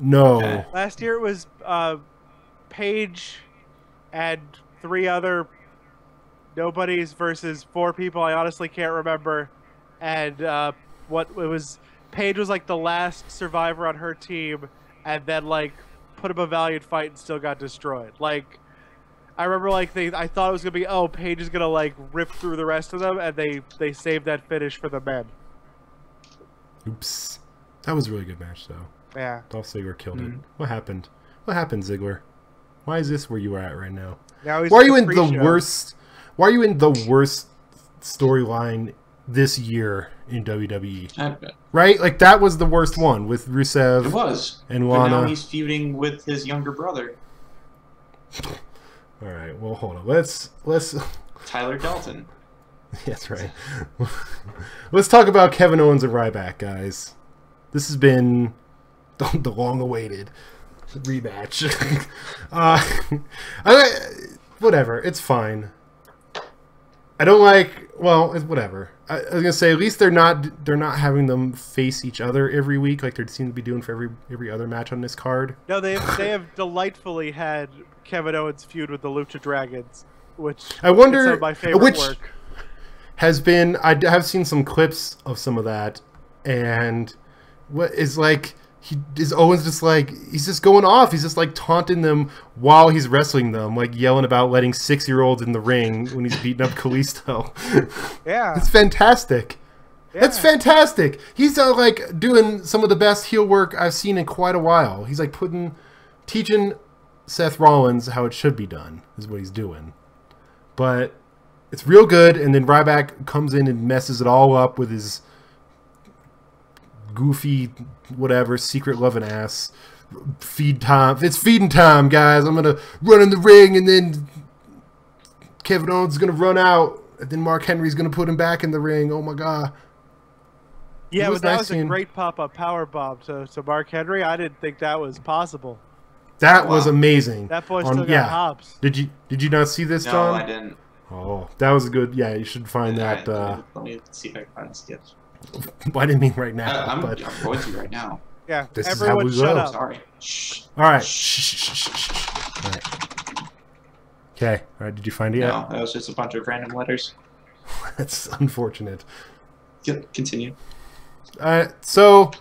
S1: No.
S3: Okay.
S2: Last year it was Paige and 3 other nobodies versus 4 people. I honestly can't remember. And what it was, Paige was like the last survivor on her team, and then like put up a valiant fight and still got destroyed. Like I remember, like I thought it was gonna be, oh, Paige is gonna like rip through the rest of them, and they saved that finish for the men.
S1: Oops. That was a really good match, though.
S2: Yeah.
S1: Dolph Ziggler killed it. What happened? What happened, Ziggler? Why is this where you are at right now?
S2: Now he's
S1: Why are
S2: at
S1: you in the
S2: pre-show.
S1: worst? Why are you in the worst storyline this year in WWE? Right? Like that was the worst one with Rusev
S3: It was.
S1: and
S3: But now
S1: Lana.
S3: he's feuding with his younger brother,
S1: All right. Well, hold on. Let's.
S3: Tyler Dalton.
S1: That's right. Let's talk about Kevin Owens and Ryback, guys. This has been the long-awaited rematch. Whatever. It's fine. I don't like. Well, it's whatever. I was gonna say at least they're not having them face each other every week like they seem to be doing for every other match on this card.
S2: No, they have delightfully had Kevin Owens feud with the Lucha Dragons, which
S1: I wonder
S2: is some of my favorite
S1: which
S2: work.
S1: has been. I have seen some clips of some of that, and what is like. Is Owens just like he's just going off? He's just like taunting them while he's wrestling them, like yelling about letting 6-year-olds in the ring when he's beating up Kalisto.
S2: Yeah,
S1: It's fantastic.
S2: yeah.
S1: It's fantastic. He's like doing some of the best heel work I've seen in quite a while. He's like teaching Seth Rollins how it should be done. Is what he's doing. But it's real good. And then Ryback comes in and messes it all up with his goofy, whatever, secret loving ass. Feed time. It's feeding time, guys. I'm gonna run in the ring, and then Kevin Owens is gonna run out, and then Mark Henry's gonna put him back in the ring. Oh my god.
S2: Yeah,
S1: It was
S2: but that
S1: nice
S2: was a
S1: seeing-
S2: great pop-up power bomb to Mark Henry. I didn't think that was possible.
S1: That
S3: Wow.
S1: was amazing.
S2: That boy still got
S1: yeah.
S2: hops.
S1: Did you not see this,
S3: No,
S1: John?
S3: I didn't.
S1: Oh, that was a good. Yeah, you should find that.
S3: Let me see if I can find the sketch.
S1: Well, I didn't mean right now,
S3: I'm
S1: but
S3: going to right now.
S2: Yeah,
S1: This is how
S2: everyone
S1: we
S2: shut
S1: go.
S2: up.
S3: Sorry. Shh.
S1: All right.
S3: Shh.
S1: All right. Okay. All right. Did you find it yet?
S3: No, that was just a bunch of random letters.
S1: That's unfortunate.
S3: Continue.
S1: So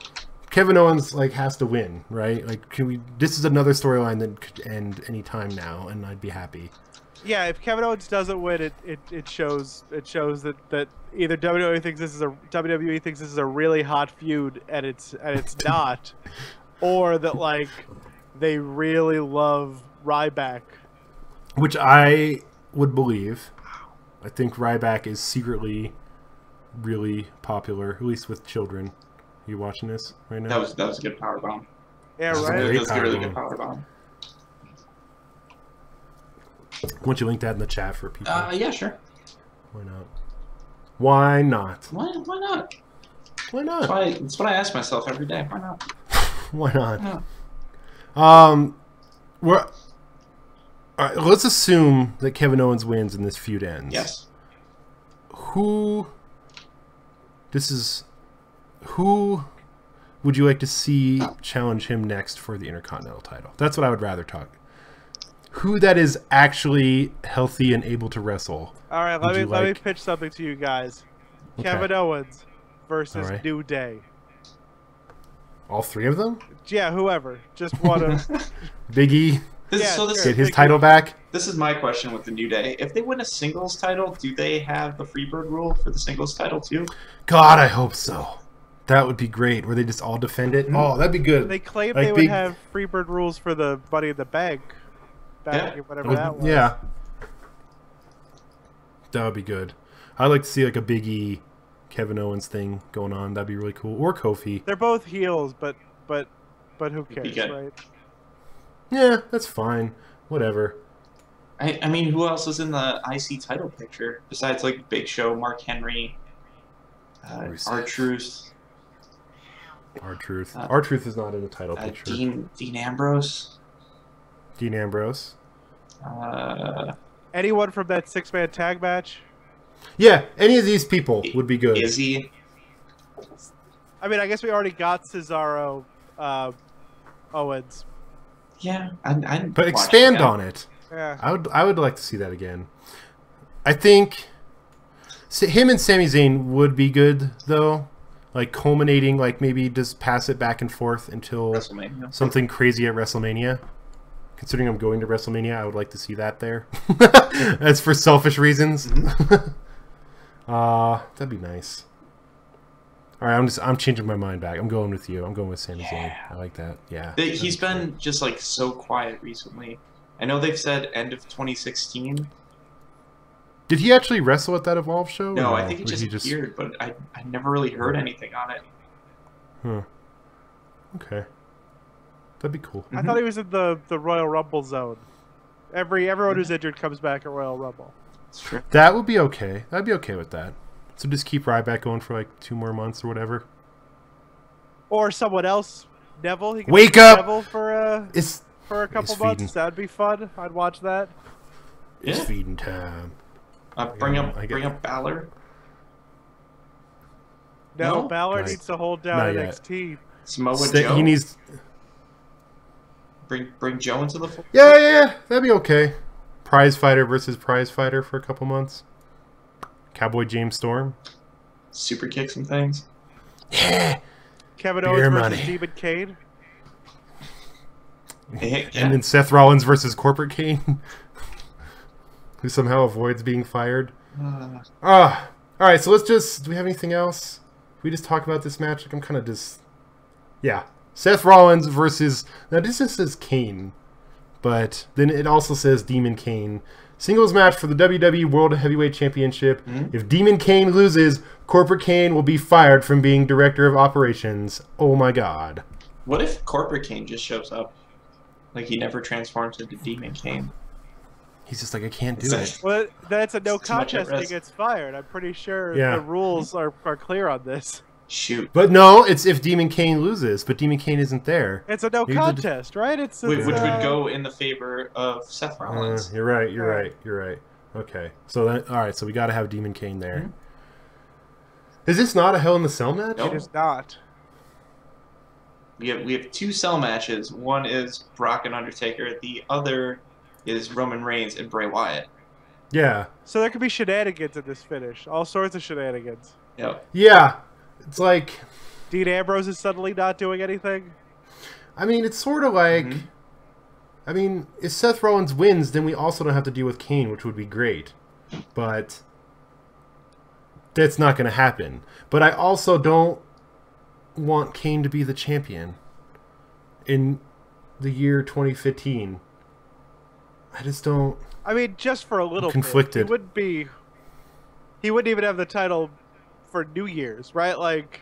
S1: Kevin Owens like has to win, right? Like, can we? This is another storyline that could end any time now, and I'd be happy.
S2: Yeah, if Kevin Owens doesn't win, it shows that either WWE thinks this is a really hot feud and it's not, or that like they really love Ryback.
S1: Which I would believe. I think Ryback is secretly really popular, at least with children. Are you watching this right now?
S3: That was a good power bomb.
S2: Yeah,
S1: That was a
S2: right.
S1: great
S3: That was a really
S1: powerbomb.
S3: good power bomb.
S1: Why don't you link that in the chat for people?
S3: Yeah, sure.
S1: Why not? Why not?
S3: Why not?
S1: Why not?
S3: That's what I ask myself every day. Why not?
S1: Why not?
S3: Yeah.
S1: We're all right, let's assume that Kevin Owens wins and this feud ends.
S3: Yes.
S1: Who would you like to see challenge him next for the Intercontinental title? That's what I would rather talk. Who that is actually healthy and able to wrestle.
S2: All right, let me pitch something to you guys.
S1: Okay.
S2: Kevin Owens versus
S1: All right.
S2: New Day.
S1: All three of them?
S2: Yeah, whoever. Just one of.
S1: Big E
S2: Yeah,
S1: get his title back?
S3: This is my question with the New Day. If they win a singles title, do they have the Freebird rule for the singles title too?
S1: God, I hope so. That would be great. Where they just all defend it. Oh, that'd be good.
S2: They claimed
S1: Like
S2: they would
S1: big-
S2: have Freebird rules for the Money in the Bank. Back
S3: Yeah.
S2: whatever that was.
S1: Yeah. That would be good. I'd like to see like a Big E Kevin Owens thing going on. That'd be really cool. Or Kofi.
S2: They're both heels, but who
S3: be
S2: cares,
S3: good.
S2: right?
S1: Yeah, that's fine. Whatever.
S3: I mean, who else is in the IC title picture besides like Big Show, Mark Henry,
S1: Rusev.
S3: R-Truth,
S1: R-Truth. R-Truth is not in the title picture.
S3: Dean Ambrose,
S1: Dean Ambrose.
S2: Anyone from that 6-man tag match?
S1: Yeah, any of these people would be good.
S3: Izzy.
S2: I mean, I guess we already got Cesaro, Owens.
S3: Yeah, I'd
S1: But
S3: watch
S1: expand
S3: that.
S1: on it.
S2: Yeah.
S1: I would like to see that again. I think him and Sami Zayn would be good though. Like culminating, like maybe just pass it back and forth until
S3: WrestleMania.
S1: something crazy at WrestleMania. Considering I'm going to WrestleMania, I would like to see that there. That's for selfish reasons. That'd be nice. All right, I'm changing my mind back. I'm going with you. I'm going with Sami Zayn. I like that. Yeah.
S3: He's been just like so quiet recently. I know they've said end of 2016.
S1: Did he actually wrestle at that Evolve show? or
S3: No, I think he
S1: Or
S3: just appeared, but I never really heard anything on it.
S1: Huh. Okay. That'd be cool.
S2: I thought he was in the Royal Rumble zone. Everyone who's injured comes back at Royal Rumble.
S3: It's true.
S1: That would be okay. I'd be okay with that. So just keep Ryback going for like 2 more months or whatever.
S2: Or someone else, Neville. He could
S1: Wake
S2: be
S1: up!
S2: Neville for a couple
S1: He's
S2: months.
S1: feeding.
S2: That'd be fun. I'd watch that.
S1: It's
S3: Yeah.
S1: feeding time.
S3: Bring
S1: I
S3: up Balor.
S2: No,
S3: No?
S2: Balor
S1: Not-
S2: needs to hold down
S1: not yet.
S2: NXT.
S3: Samoa Joe.
S1: He needs.
S3: bring Joe into the fold.
S1: Yeah. That'd be okay. Prize fighter versus prize fighter for a couple months. Cowboy James Storm.
S3: Super kick some things.
S1: Yeah.
S2: Kevin
S1: Beer
S2: Owens versus
S1: money.
S2: Demon Kane.
S3: Yeah.
S1: And then Seth Rollins versus Corporate Kane, who somehow avoids being fired. All right. So let's just. Do we have anything else? We just talk about this match. Like I'm kind of just. Yeah. Seth Rollins versus. Now this just says Kane, but then it also says Demon Kane. Singles match for the WWE World Heavyweight Championship. If Demon Kane loses, Corporate Kane will be fired from being Director of Operations. Oh my God.
S3: What if Corporate Kane just shows up? Like he never transforms into Demon Kane.
S1: He's just like, I can't do
S3: It's
S1: it.
S2: Well, that's a no
S3: It's too much at
S2: contest. He
S3: risk.
S2: gets fired. I'm pretty sure
S1: Yeah.
S2: the rules are clear on this.
S3: Shoot.
S1: But no, it's if Demon Kane loses, but Demon Kane isn't there.
S2: It's a no
S1: Maybe they're just-
S2: contest, right? It's
S3: Which would
S2: uh,
S3: go in the favor of Seth Rollins.
S1: You're right. Okay. So then, all right. So we got to have Demon Kane there. Is this not a Hell in the Cell match?
S3: Nope.
S2: It is not.
S3: we have two cell matches. One is Brock and Undertaker. The other is Roman Reigns and Bray Wyatt.
S1: Yeah.
S2: So there could be shenanigans in this finish. All sorts of shenanigans.
S3: Yep.
S1: Yeah. It's like,
S2: Dean Ambrose is suddenly not doing anything.
S1: I mean, it's sort of like, I mean, if Seth Rollins wins, then we also don't have to deal with Kane, which would be great. But that's not going to happen. But I also don't want Kane to be the champion in the year 2015. I just don't.
S2: I mean, just for a little
S1: conflicted.
S2: bit. He wouldn't even have the title for New Year's, right? Like,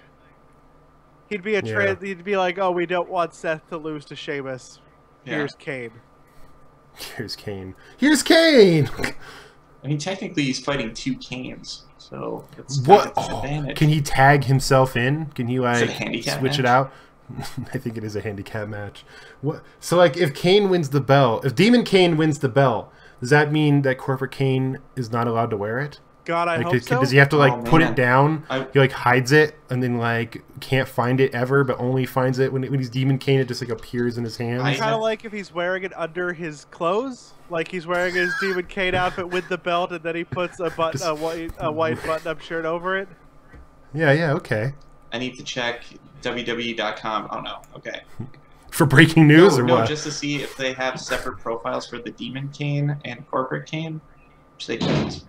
S2: he'd be he'd be like, oh, we don't want Seth to lose to Sheamus. Here's Kane.
S1: Here's Kane. Here's Kane!
S3: I mean, technically, he's fighting two Kanes, so it's
S1: What?
S3: Kind of a disadvantage.
S1: Can he tag himself in? Can he like switch it
S3: match?
S1: out? I think it is a handicap match. What? So like, if Kane wins the belt, if Demon Kane wins the belt, does that mean that Corporate Kane is not allowed to wear it?
S2: God, I
S1: Like,
S2: hope so.
S1: does he have to like put it down?
S3: I-
S1: He like hides it and then like can't find it ever, but only finds it when he's Demon Kane. It just like appears in his hands.
S2: Kind of like if he's wearing it under his clothes, like he's wearing his Demon Kane outfit with the belt, and then he puts a white button-up shirt over it.
S1: Yeah, okay.
S3: I need to check WWE.com. Oh no, okay.
S1: For breaking news or
S3: no,
S1: what?
S3: just to see if they have separate profiles for the Demon Kane and Corporate Kane, which they don't.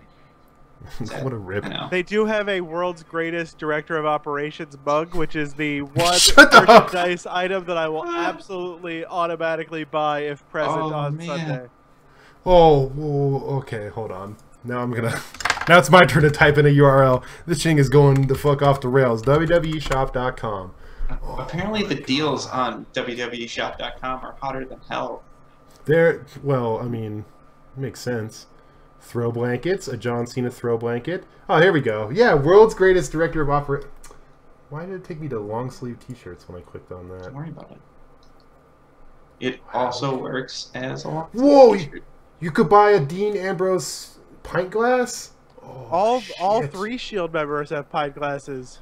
S1: What a rip.
S3: I know.
S2: They do have a world's greatest director of operations mug, which is the one
S1: Shut up.
S2: merchandise item that I will absolutely automatically buy if present on Sunday.
S1: Oh, okay, hold on. Now now it's my turn to type in a URL. This thing is going the fuck off the rails. WWEshop.com.
S3: Apparently the deals on WWEshop.com are hotter than hell.
S1: Well, I mean, makes sense. Throw blankets, a John Cena throw blanket. Oh, here we go. Yeah, world's greatest director of opera. Why did it take me to long sleeve t-shirts when I clicked on that?
S3: Don't worry about it. It also works as a long
S1: Whoa! You could buy a Dean Ambrose pint glass? Oh,
S2: All
S1: shit.
S2: 3 Shield members have pint glasses.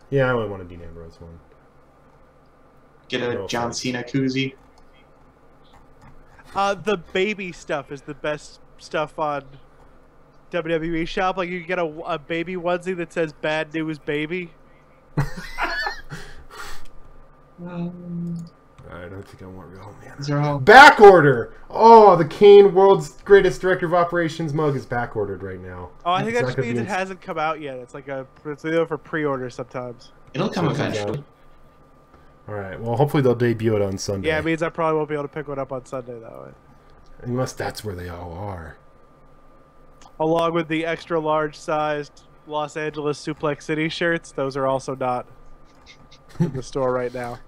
S1: Yeah, I would want a Dean Ambrose one.
S3: Get a
S1: No
S3: John
S1: offense.
S3: Cena koozie.
S2: The baby stuff is the best stuff on WWE Shop. Like, you can get a baby onesie that says "Bad News Baby."
S1: I don't think I want real. Oh, man.
S3: These are all
S1: Back order! Oh, the Kane World's Greatest Director of Operations mug is back ordered right now.
S2: Oh, I think
S1: It's
S2: that
S1: not
S2: just
S1: gonna
S2: means
S1: be
S2: it hasn't come out yet. It's like it's either for pre-order sometimes.
S3: It'll come
S1: So it comes
S3: eventually.
S1: out. Alright, well, hopefully they'll debut it on Sunday.
S2: Yeah, it means I probably won't be able to pick one up on Sunday though.
S1: Unless that's where they all are.
S2: Along with the extra large sized Los Angeles Suplex City shirts, those are also not in the store right now.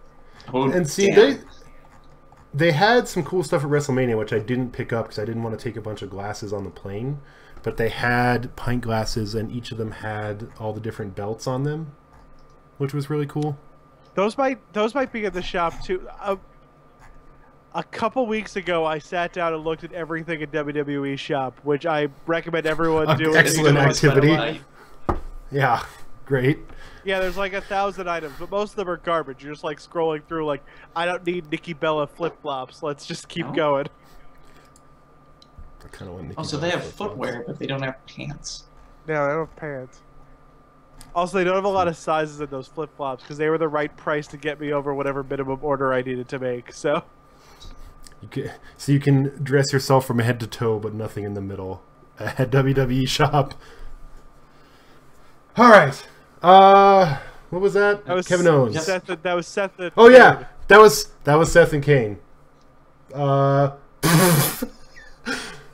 S3: Oh,
S1: And see,
S3: damn.
S1: they had some cool stuff at WrestleMania, which I didn't pick up because I didn't want to take a bunch of glasses on the plane. But they had pint glasses, and each of them had all the different belts on them, which was really cool.
S2: Those might be in the shop too. A couple weeks ago, I sat down and looked at everything in WWE Shop, which I recommend everyone do.
S1: Excellent
S3: It's gonna
S1: activity.
S3: spend a lot.
S1: Yeah, great.
S2: Yeah, there's like 1,000 items, but most of them are garbage. You're just like scrolling through, like, I don't need Nikki Bella flip-flops. Let's just keep
S3: No?
S2: going.
S1: I kind of want Nikki
S3: Oh, so
S1: Bella
S3: they have
S1: flip-flops.
S3: footwear, but they don't have pants.
S2: No, they don't have pants. Also, they don't have a lot of sizes in those flip-flops because they were the right price to get me over whatever minimum order I needed to make. So
S1: So you can dress yourself from head to toe, but nothing in the middle. At WWE Shop. All right. What was that?
S2: that was
S1: Kevin Owens.
S2: Seth. That was Seth. The
S1: Oh yeah,
S2: third.
S1: that was Seth and Kane.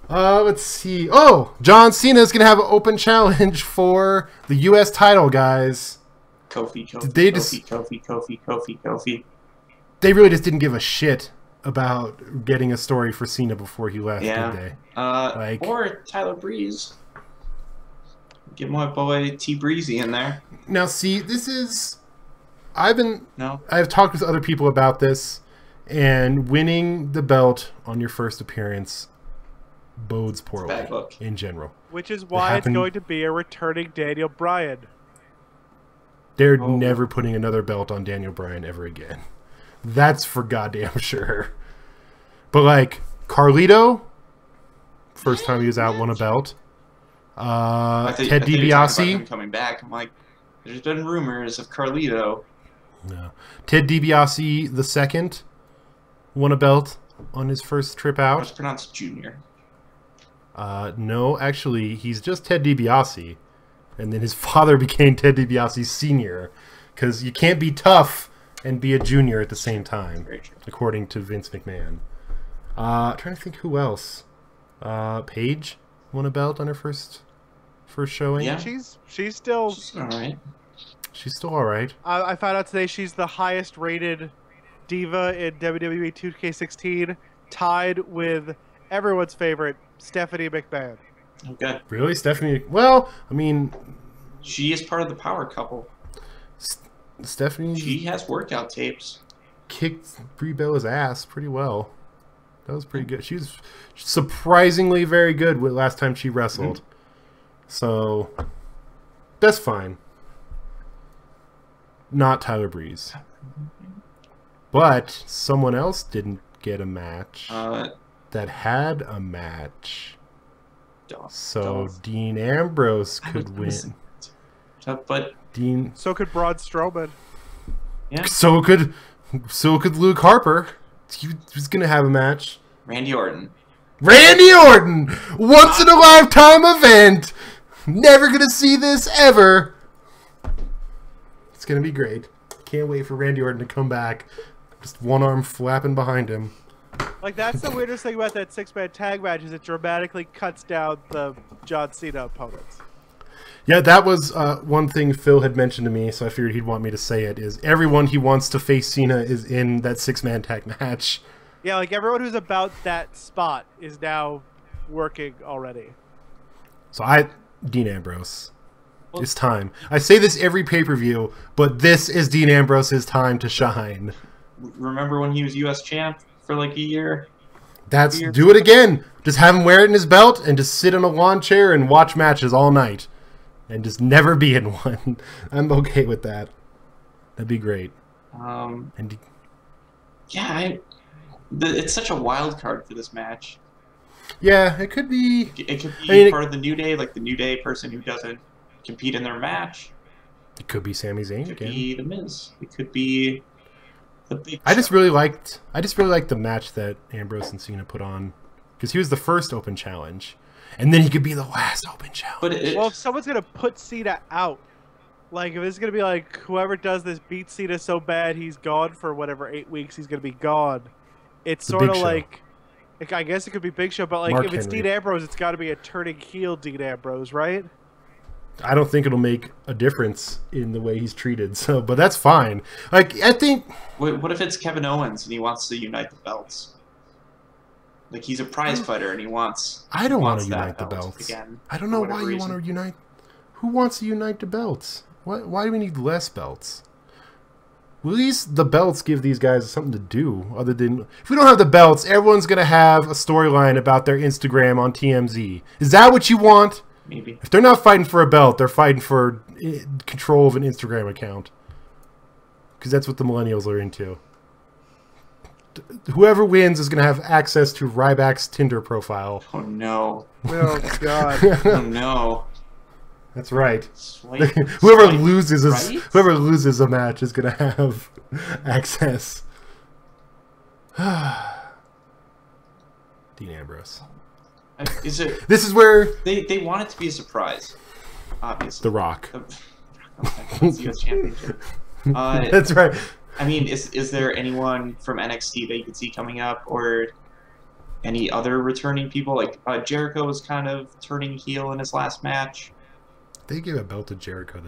S1: Let's see. Oh, John Cena is gonna have an open challenge for the U.S. title, guys.
S3: Kofi,
S1: Did they
S3: Kofi.
S1: They really just didn't give a shit about getting a story for Cena before he left,
S3: Yeah.
S1: did they?
S3: Or Tyler Breeze. Get my boy T Breezy in there.
S1: Now, see, this is.
S3: No.
S1: I've talked with other people about this, and winning the belt on your first appearance bodes poorly
S3: bad look.
S1: in general.
S2: Which is why it's
S1: happened-
S2: going to be a returning Daniel Bryan.
S1: They're never putting another belt on Daniel Bryan ever again. That's for goddamn sure. But like Carlito, first time he was out, won a belt. Ted DiBiase
S3: coming back. I'm like, there's been rumors of Carlito.
S1: No. Ted DiBiase the second won a belt on his first trip out.
S3: It's pronounced Junior.
S1: No, actually, he's just Ted DiBiase. And then his father became Ted DiBiase Sr. Because you can't be tough and be a junior at the same time, according to Vince McMahon. Trying to think who else. Paige won a belt on her first showing.
S2: Yeah, she's still
S3: all right.
S1: She's still all right.
S2: I found out today she's the highest rated diva in WWE 2K16, tied with everyone's favorite Stephanie McMahon.
S3: Okay.
S1: Really, Stephanie? Well, I mean,
S3: she is part of the power couple.
S1: Stephanie.
S3: She has workout tapes.
S1: Kicked Brie Bella's ass pretty well. That was pretty good. She was surprisingly very good with last time she wrestled. So that's fine. Not Tyler Breeze. But someone else didn't get a match that had a match. So Dean Ambrose could win.
S3: But
S2: so could Braun Strowman.
S3: Yeah.
S1: So could Luke Harper. He was gonna have a match.
S3: Randy Orton.
S1: Once in a lifetime event. Never gonna see this ever. It's gonna be great. Can't wait for Randy Orton to come back. Just one arm flapping behind him.
S2: Like, that's the weirdest thing about that 6-man tag match, is it dramatically cuts down the John Cena opponents.
S1: Yeah, that was one thing Phil had mentioned to me, so I figured he'd want me to say it, is everyone he wants to face Cena is in that 6-man tag match.
S2: Yeah, like, everyone who's about that spot is now working already.
S1: So Dean Ambrose. It's time. I say this every pay-per-view, but this is Dean Ambrose's time to shine.
S3: Remember when he was U.S. champ for like a year?
S1: Do it again. Just have him wear it in his belt and just sit in a lawn chair and watch matches all night. And just never be in one. I'm okay with that. That'd be great.
S3: It's such a wild card for this match.
S1: Yeah, it could be.
S3: It could be part of the New Day, like the New Day person who doesn't compete in their match.
S1: It could be Sami Zayn again.
S3: It could be The Miz. It could be the Big Show.
S1: I just really liked the match that Ambrose and Cena put on, because he was the first open challenge, and then he could be the last open challenge.
S3: But
S2: well, if someone's gonna put Cena out, like if it's gonna be like whoever does this beats Cena so bad he's gone for whatever 8 weeks he's gonna be gone. It's sort of like, I guess it could be Big Show, but like if it's Dean Ambrose, it's got to be a turning heel Dean Ambrose, right?
S1: I don't think it'll make a difference in the way he's treated. So, but that's fine. Like, I think.
S3: What if it's Kevin Owens and he wants to unite the belts? Like, he's a prize fighter and he wants.
S1: I don't want to unite the belts again. I don't know why you want to unite. Who wants to unite the belts? Why do we need less belts? Well, at least the belts give these guys something to do. Other than, if we don't have the belts, everyone's gonna have a storyline about their Instagram on TMZ. Is that what you want?
S3: Maybe.
S1: If they're not fighting for a belt, they're fighting for control of an Instagram account. Because that's what the millennials are into. Whoever wins is going to have access to Ryback's Tinder profile.
S3: Oh, no.
S2: Oh, God.
S3: Oh, no.
S1: That's right.
S3: Whoever
S1: loses a match is going to have access. Dean Ambrose. This is where
S3: they want it to be a surprise. Obviously,
S1: The Rock.
S3: The US Championship.
S1: That's right.
S3: I mean, is there anyone from NXT that you could see coming up, or any other returning people? Like Jericho was kind of turning heel in his last match.
S1: They give a belt to Jericho.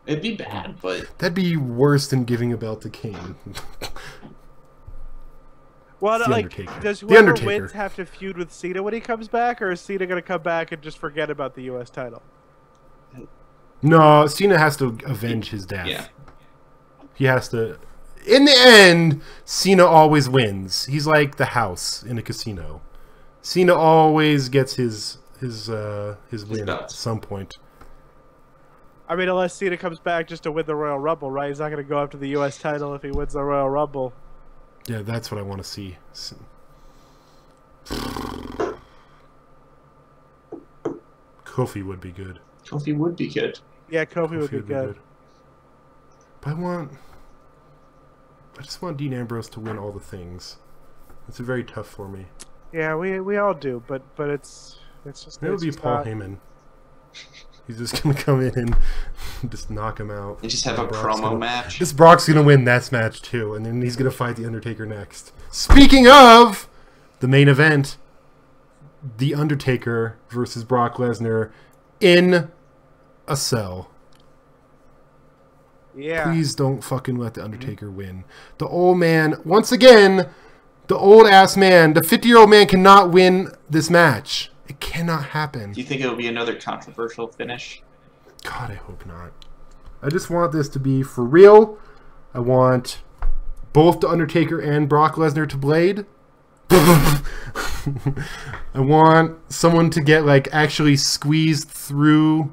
S3: It'd be bad, but
S1: that'd be worse than giving a belt to Kane.
S2: Well, like, does whoever wins have to feud with Cena when he comes back, or is Cena going to come back and just forget about the U.S. title?
S1: No, Cena has to avenge his death.
S3: Yeah.
S1: He has to. In the end, Cena always wins. He's like the house in a casino. Cena always gets his win at some point.
S2: I mean, unless Cena comes back just to win the Royal Rumble, right? He's not going to go after the U.S. title if he wins the Royal Rumble.
S1: Yeah, that's what I want to see. Kofi would be good.
S3: Kofi would be good.
S2: Yeah, Kofi would be good.
S1: But I just want Dean Ambrose to win all the things. It's very tough for me.
S2: Yeah, we all do, but it's just.
S1: It would be Paul Heyman. He's just gonna come in and just knock him out.
S3: And just have a promo match.
S1: This Brock's gonna win that match too, and then he's gonna fight the Undertaker next. Speaking of the main event, the Undertaker versus Brock Lesnar in a cell.
S2: Yeah.
S1: Please don't fucking let the Undertaker win. The old man, once again, the old ass man, the 50-year-old man cannot win this match. It cannot happen.
S3: Do you think it'll be another controversial finish?
S1: God, I hope not. I just want this to be for real. I want both the Undertaker and Brock Lesnar to blade. I want someone to get like actually squeezed through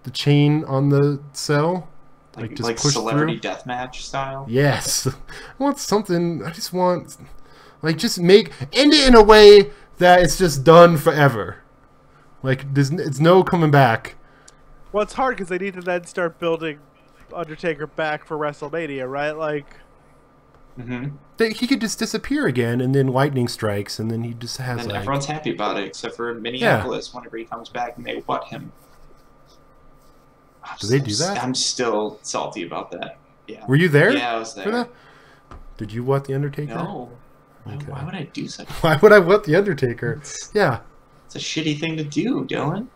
S1: the chain on the cell.
S3: Like
S1: just push
S3: celebrity
S1: through.
S3: deathmatch style?
S1: Yes. I want something. I just want, like, just end it in a way that it's just done forever. Like, it's no coming back.
S2: Well, it's hard because they need to then start building Undertaker back for WrestleMania, right? Like,
S1: He could just disappear again, and then lightning strikes, and then he just has
S3: and
S1: like...
S3: everyone's happy about it, except for Minneapolis whenever he comes back and they what him.
S1: Do they do that?
S3: I'm still salty about that. Yeah.
S1: Were you there?
S3: Yeah, I was there.
S1: For that? Did you want the Undertaker?
S3: No.
S1: Okay.
S3: Why would I do such?
S1: Why would I want the Undertaker? Yeah.
S3: It's a shitty thing to do, Dylan.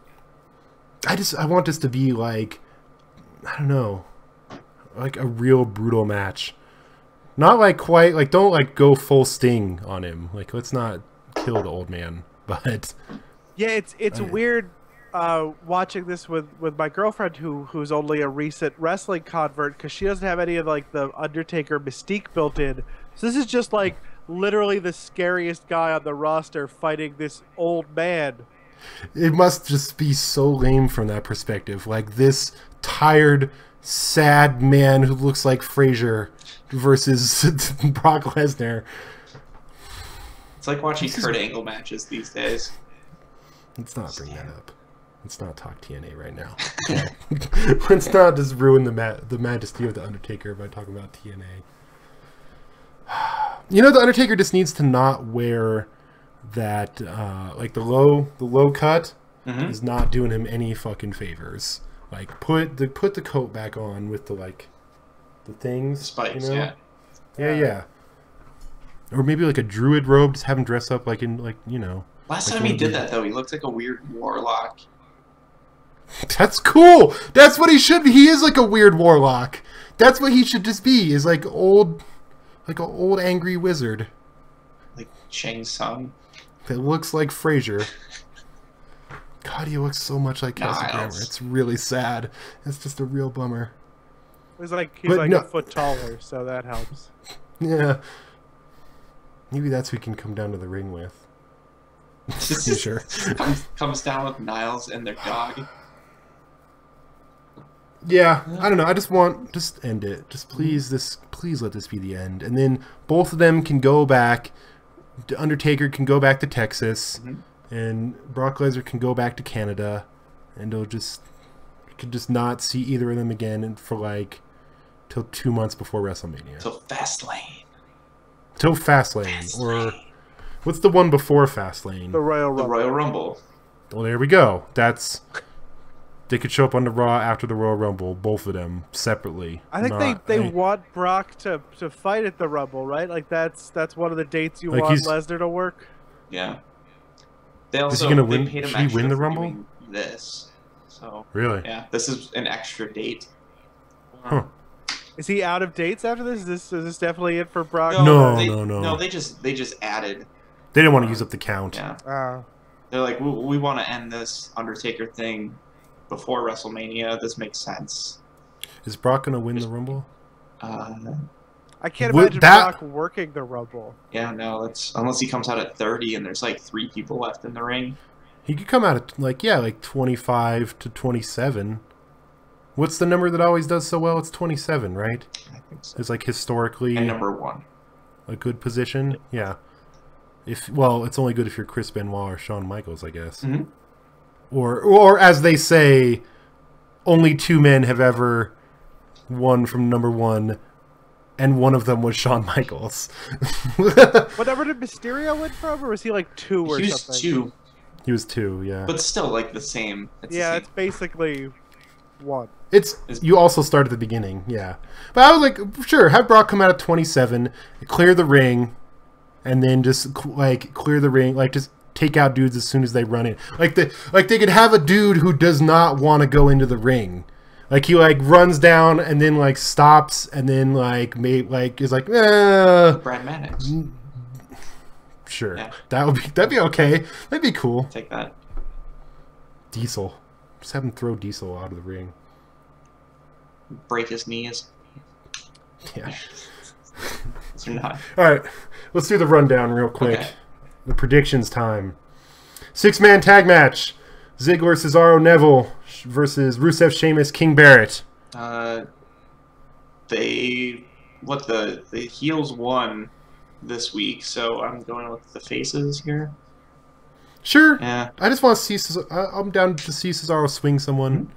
S1: I want this to be like, I don't know, like a real brutal match. Not like quite, like, don't like go full Sting on him. Like, let's not kill the old man. But
S2: yeah, it's weird watching this with my girlfriend who's only a recent wrestling convert because she doesn't have any of like the Undertaker mystique built in. So this is just like literally the scariest guy on the roster fighting this old man.
S1: It must just be so lame from that perspective. Like this tired, sad man who looks like Frazier versus Brock Lesnar.
S3: It's like watching Kurt Angle matches these days.
S1: Let's not bring that up. Let's not talk TNA right now. Let's not just ruin the majesty of the Undertaker by talking about TNA. You know, the Undertaker just needs to not wear that like the low cut is not doing him any fucking favors. Like put the coat back on with the things,
S3: Spikes,
S1: you know?
S3: yeah.
S1: Yeah. Or maybe like a druid robe, just have him dress up like in
S3: Last
S1: like
S3: time he did that though, he looked like a weird warlock.
S1: That's cool. That's what he should be. He is like a weird warlock. That's what he should just be. Is like an old angry wizard.
S3: Like Shang Tsung.
S1: That looks like Frazier. God, he looks so much like Kelsey Grammer. It's really sad. It's just a real bummer.
S2: He's like a foot taller, so that helps.
S1: Yeah. Maybe that's who he can come down to the ring with. Sure.
S3: comes down with Niles and their dog.
S1: Yeah, I don't know. I just end it. Just please let this be the end. And then both of them can go back. The Undertaker can go back to Texas, and Brock Lesnar can go back to Canada, and you could just not see either of them again for like till 2 months before WrestleMania.
S3: Till Fastlane.
S1: Till Fastlane. Or what's the one before Fastlane?
S2: The Royal
S3: Rumble.
S1: Well, there we go. They could show up on the Raw after the Royal Rumble, both of them separately.
S2: I think they want Brock to fight at the Rumble, right? Like that's one of the dates you want Lesnar to work.
S3: Yeah. They also
S1: is he gonna win?
S3: Paid him
S1: Should he win the Rumble?
S3: Doing this. So
S1: really?
S3: Yeah. This is an extra date.
S1: Huh.
S2: Is he out of dates after this? Is this definitely it for Brock?
S1: No.
S3: No, they just added.
S1: They didn't want to use up the count.
S3: Yeah. They're like, we want to end this Undertaker thing before WrestleMania. This makes sense.
S1: Is Brock gonna win the Rumble?
S2: I can't imagine Brock working the Rumble.
S3: Yeah, no, unless he comes out at 30 and there's like 3 people left in the ring.
S1: He could come out at like 25 to 27. What's the number that always does so well? It's 27, right?
S3: I think so.
S1: It's like historically
S3: And number 1.
S1: a good position. Yeah. Well, it's only good if you're Chris Benoit or Shawn Michaels, I guess.
S3: Mm-hmm.
S1: Or as they say, only 2 men have ever won from number 1, and one of them was Shawn Michaels.
S2: What number did Mysterio win from, or was he like 2 or
S3: He was
S2: something?
S3: 2,
S1: He was 2, yeah.
S3: but still like the same.
S2: Yeah, it's basically 1.
S1: You also start at the beginning, yeah. But I was like, sure, have Brock come out at 27, clear the ring, and then just like clear the ring, like just take out dudes as soon as they run in. Like they could have a dude who does not want to go into the ring. Like he like runs down and then like stops and then is like
S3: Brad Maddox.
S1: Sure.
S3: Yeah.
S1: That'd be okay. That'd be cool.
S3: Take that.
S1: Diesel. Just have him throw Diesel out of the ring.
S3: Break his knees.
S1: Yeah.
S3: Or not.
S1: Alright. Let's do the rundown real quick.
S3: Okay.
S1: The predictions time. 6-man tag match. Ziggler, Cesaro, Neville versus Rusev, Sheamus, King Barrett.
S3: The heels won this week, so I'm going with the faces here.
S1: Sure.
S3: Yeah.
S1: I just want to see I'm down to see Cesaro swing someone.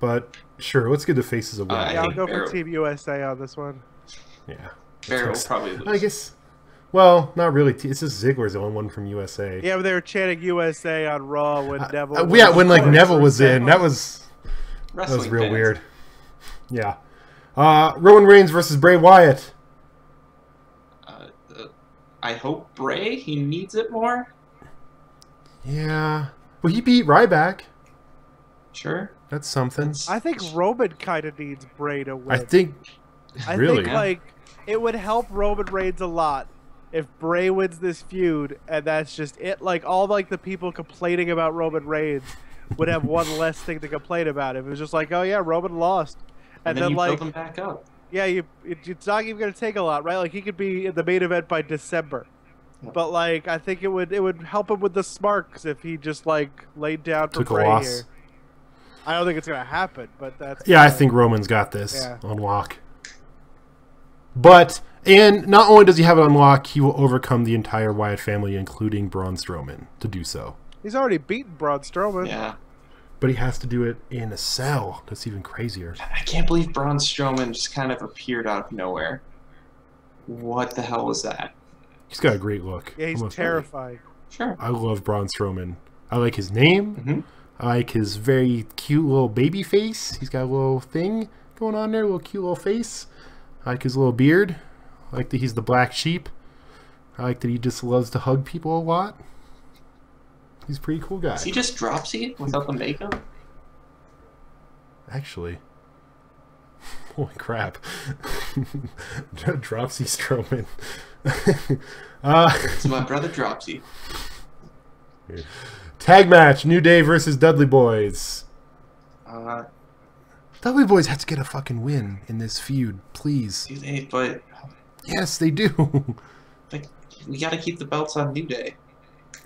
S1: But sure, let's give the faces a win.
S3: I
S2: Yeah, I'll
S3: think
S2: go for
S3: Barrett-
S2: Team USA on this one.
S1: Yeah.
S3: Barrett will probably lose.
S1: I guess. Well, not really. It's just Ziggler's the only one from USA.
S2: Yeah, but they were chanting USA on Raw when Neville.
S1: Yeah, when like
S2: was
S1: Neville was
S2: Rusev.
S1: in, that was
S3: Wrestling
S1: real
S3: fans.
S1: weird. Yeah. Roman Reigns versus Bray Wyatt.
S3: I hope Bray, he needs it more.
S1: Yeah. Well, he beat Ryback.
S3: Sure.
S1: That's something.
S2: I think Roman kind of needs Bray to win.
S1: I think.
S2: I
S1: really?
S2: think like it would help Roman Reigns a lot if Bray wins this feud, and that's just it. Like all like the people complaining about Roman Reigns would have one less thing to complain about. If it was just like, oh yeah, Roman lost,
S3: And then you build them back up.
S2: yeah, it's not even gonna take a lot, right? Like he could be in the main event by December.
S3: Yeah.
S2: But like I think it would help him with the smarks if he just like laid down for
S1: Took a
S2: Bray
S1: loss.
S2: here. I don't think it's gonna happen, but that's
S1: Yeah, I think Roman's got this
S2: Yeah.
S1: on lock. And not only does he have it on lock, he will overcome the entire Wyatt family, including Braun Strowman, to do so.
S2: he's already beaten Braun Strowman.
S3: Yeah.
S1: But he has to do it in a cell. That's even crazier.
S3: I can't believe Braun Strowman just kind of appeared out of nowhere. What the hell was that?
S1: He's got a great look.
S2: Yeah, he's
S1: Almost
S2: terrifying.
S3: Sure.
S1: I love Braun Strowman. I like his name.
S3: Mm-hmm.
S1: I like his very cute little baby face. He's got a little thing going on there, a little cute little face. I like his little beard. I like that he's the black sheep. I like that he just loves to hug people a lot. He's a pretty cool guy.
S3: Is he just dropsy without the makeup?
S1: Actually. Holy crap. Dropsy Strowman.
S3: It's my brother Dropsy.
S1: Tag match, New Day versus Dudley Boys. Dudley Boys have to get a fucking win in this feud, please.
S3: Do they? But
S1: Yes, they do.
S3: like, we gotta keep the belts on New Day.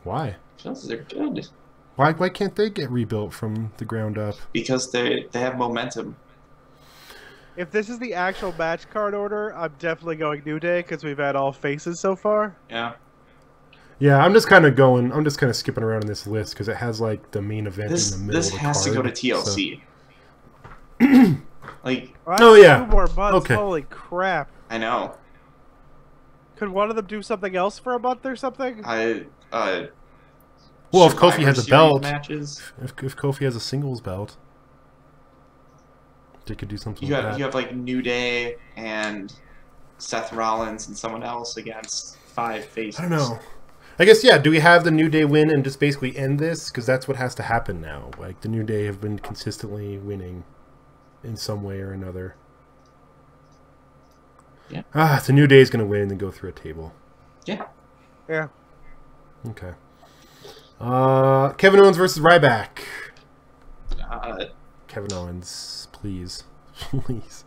S1: Why?
S3: Because they're good.
S1: Why can't they get rebuilt from the ground up?
S3: Because they have momentum.
S2: If this is the actual match card order, I'm definitely going New Day because we've had all faces so far.
S3: Yeah.
S1: Yeah, I'm just kind of skipping around in this list because it has like the main event
S3: This
S1: in the middle of the card.
S3: has to go to TLC. Like,
S2: Well,
S1: Oh,
S2: that's
S1: yeah.
S2: 2 more months.
S1: Okay.
S2: Holy crap!
S3: I know.
S2: Could one of them do something else for a month or something?
S1: Well, if Kofi
S3: Survivor
S1: has a
S3: Series
S1: belt,
S3: matches.
S1: if Kofi has a singles belt, they could do something
S3: You
S1: like
S3: have
S1: that.
S3: you have like New Day and Seth Rollins and someone else against 5 faces.
S1: I don't know. I guess, yeah, do we have the New Day win and just basically end this? Because that's what has to happen now. Like, the New Day have been consistently winning in some way or another.
S3: Yeah.
S1: The New Day is going to win and then go through a table.
S3: Yeah.
S2: Yeah.
S1: Okay. Kevin Owens versus Ryback. Kevin Owens, please. Please.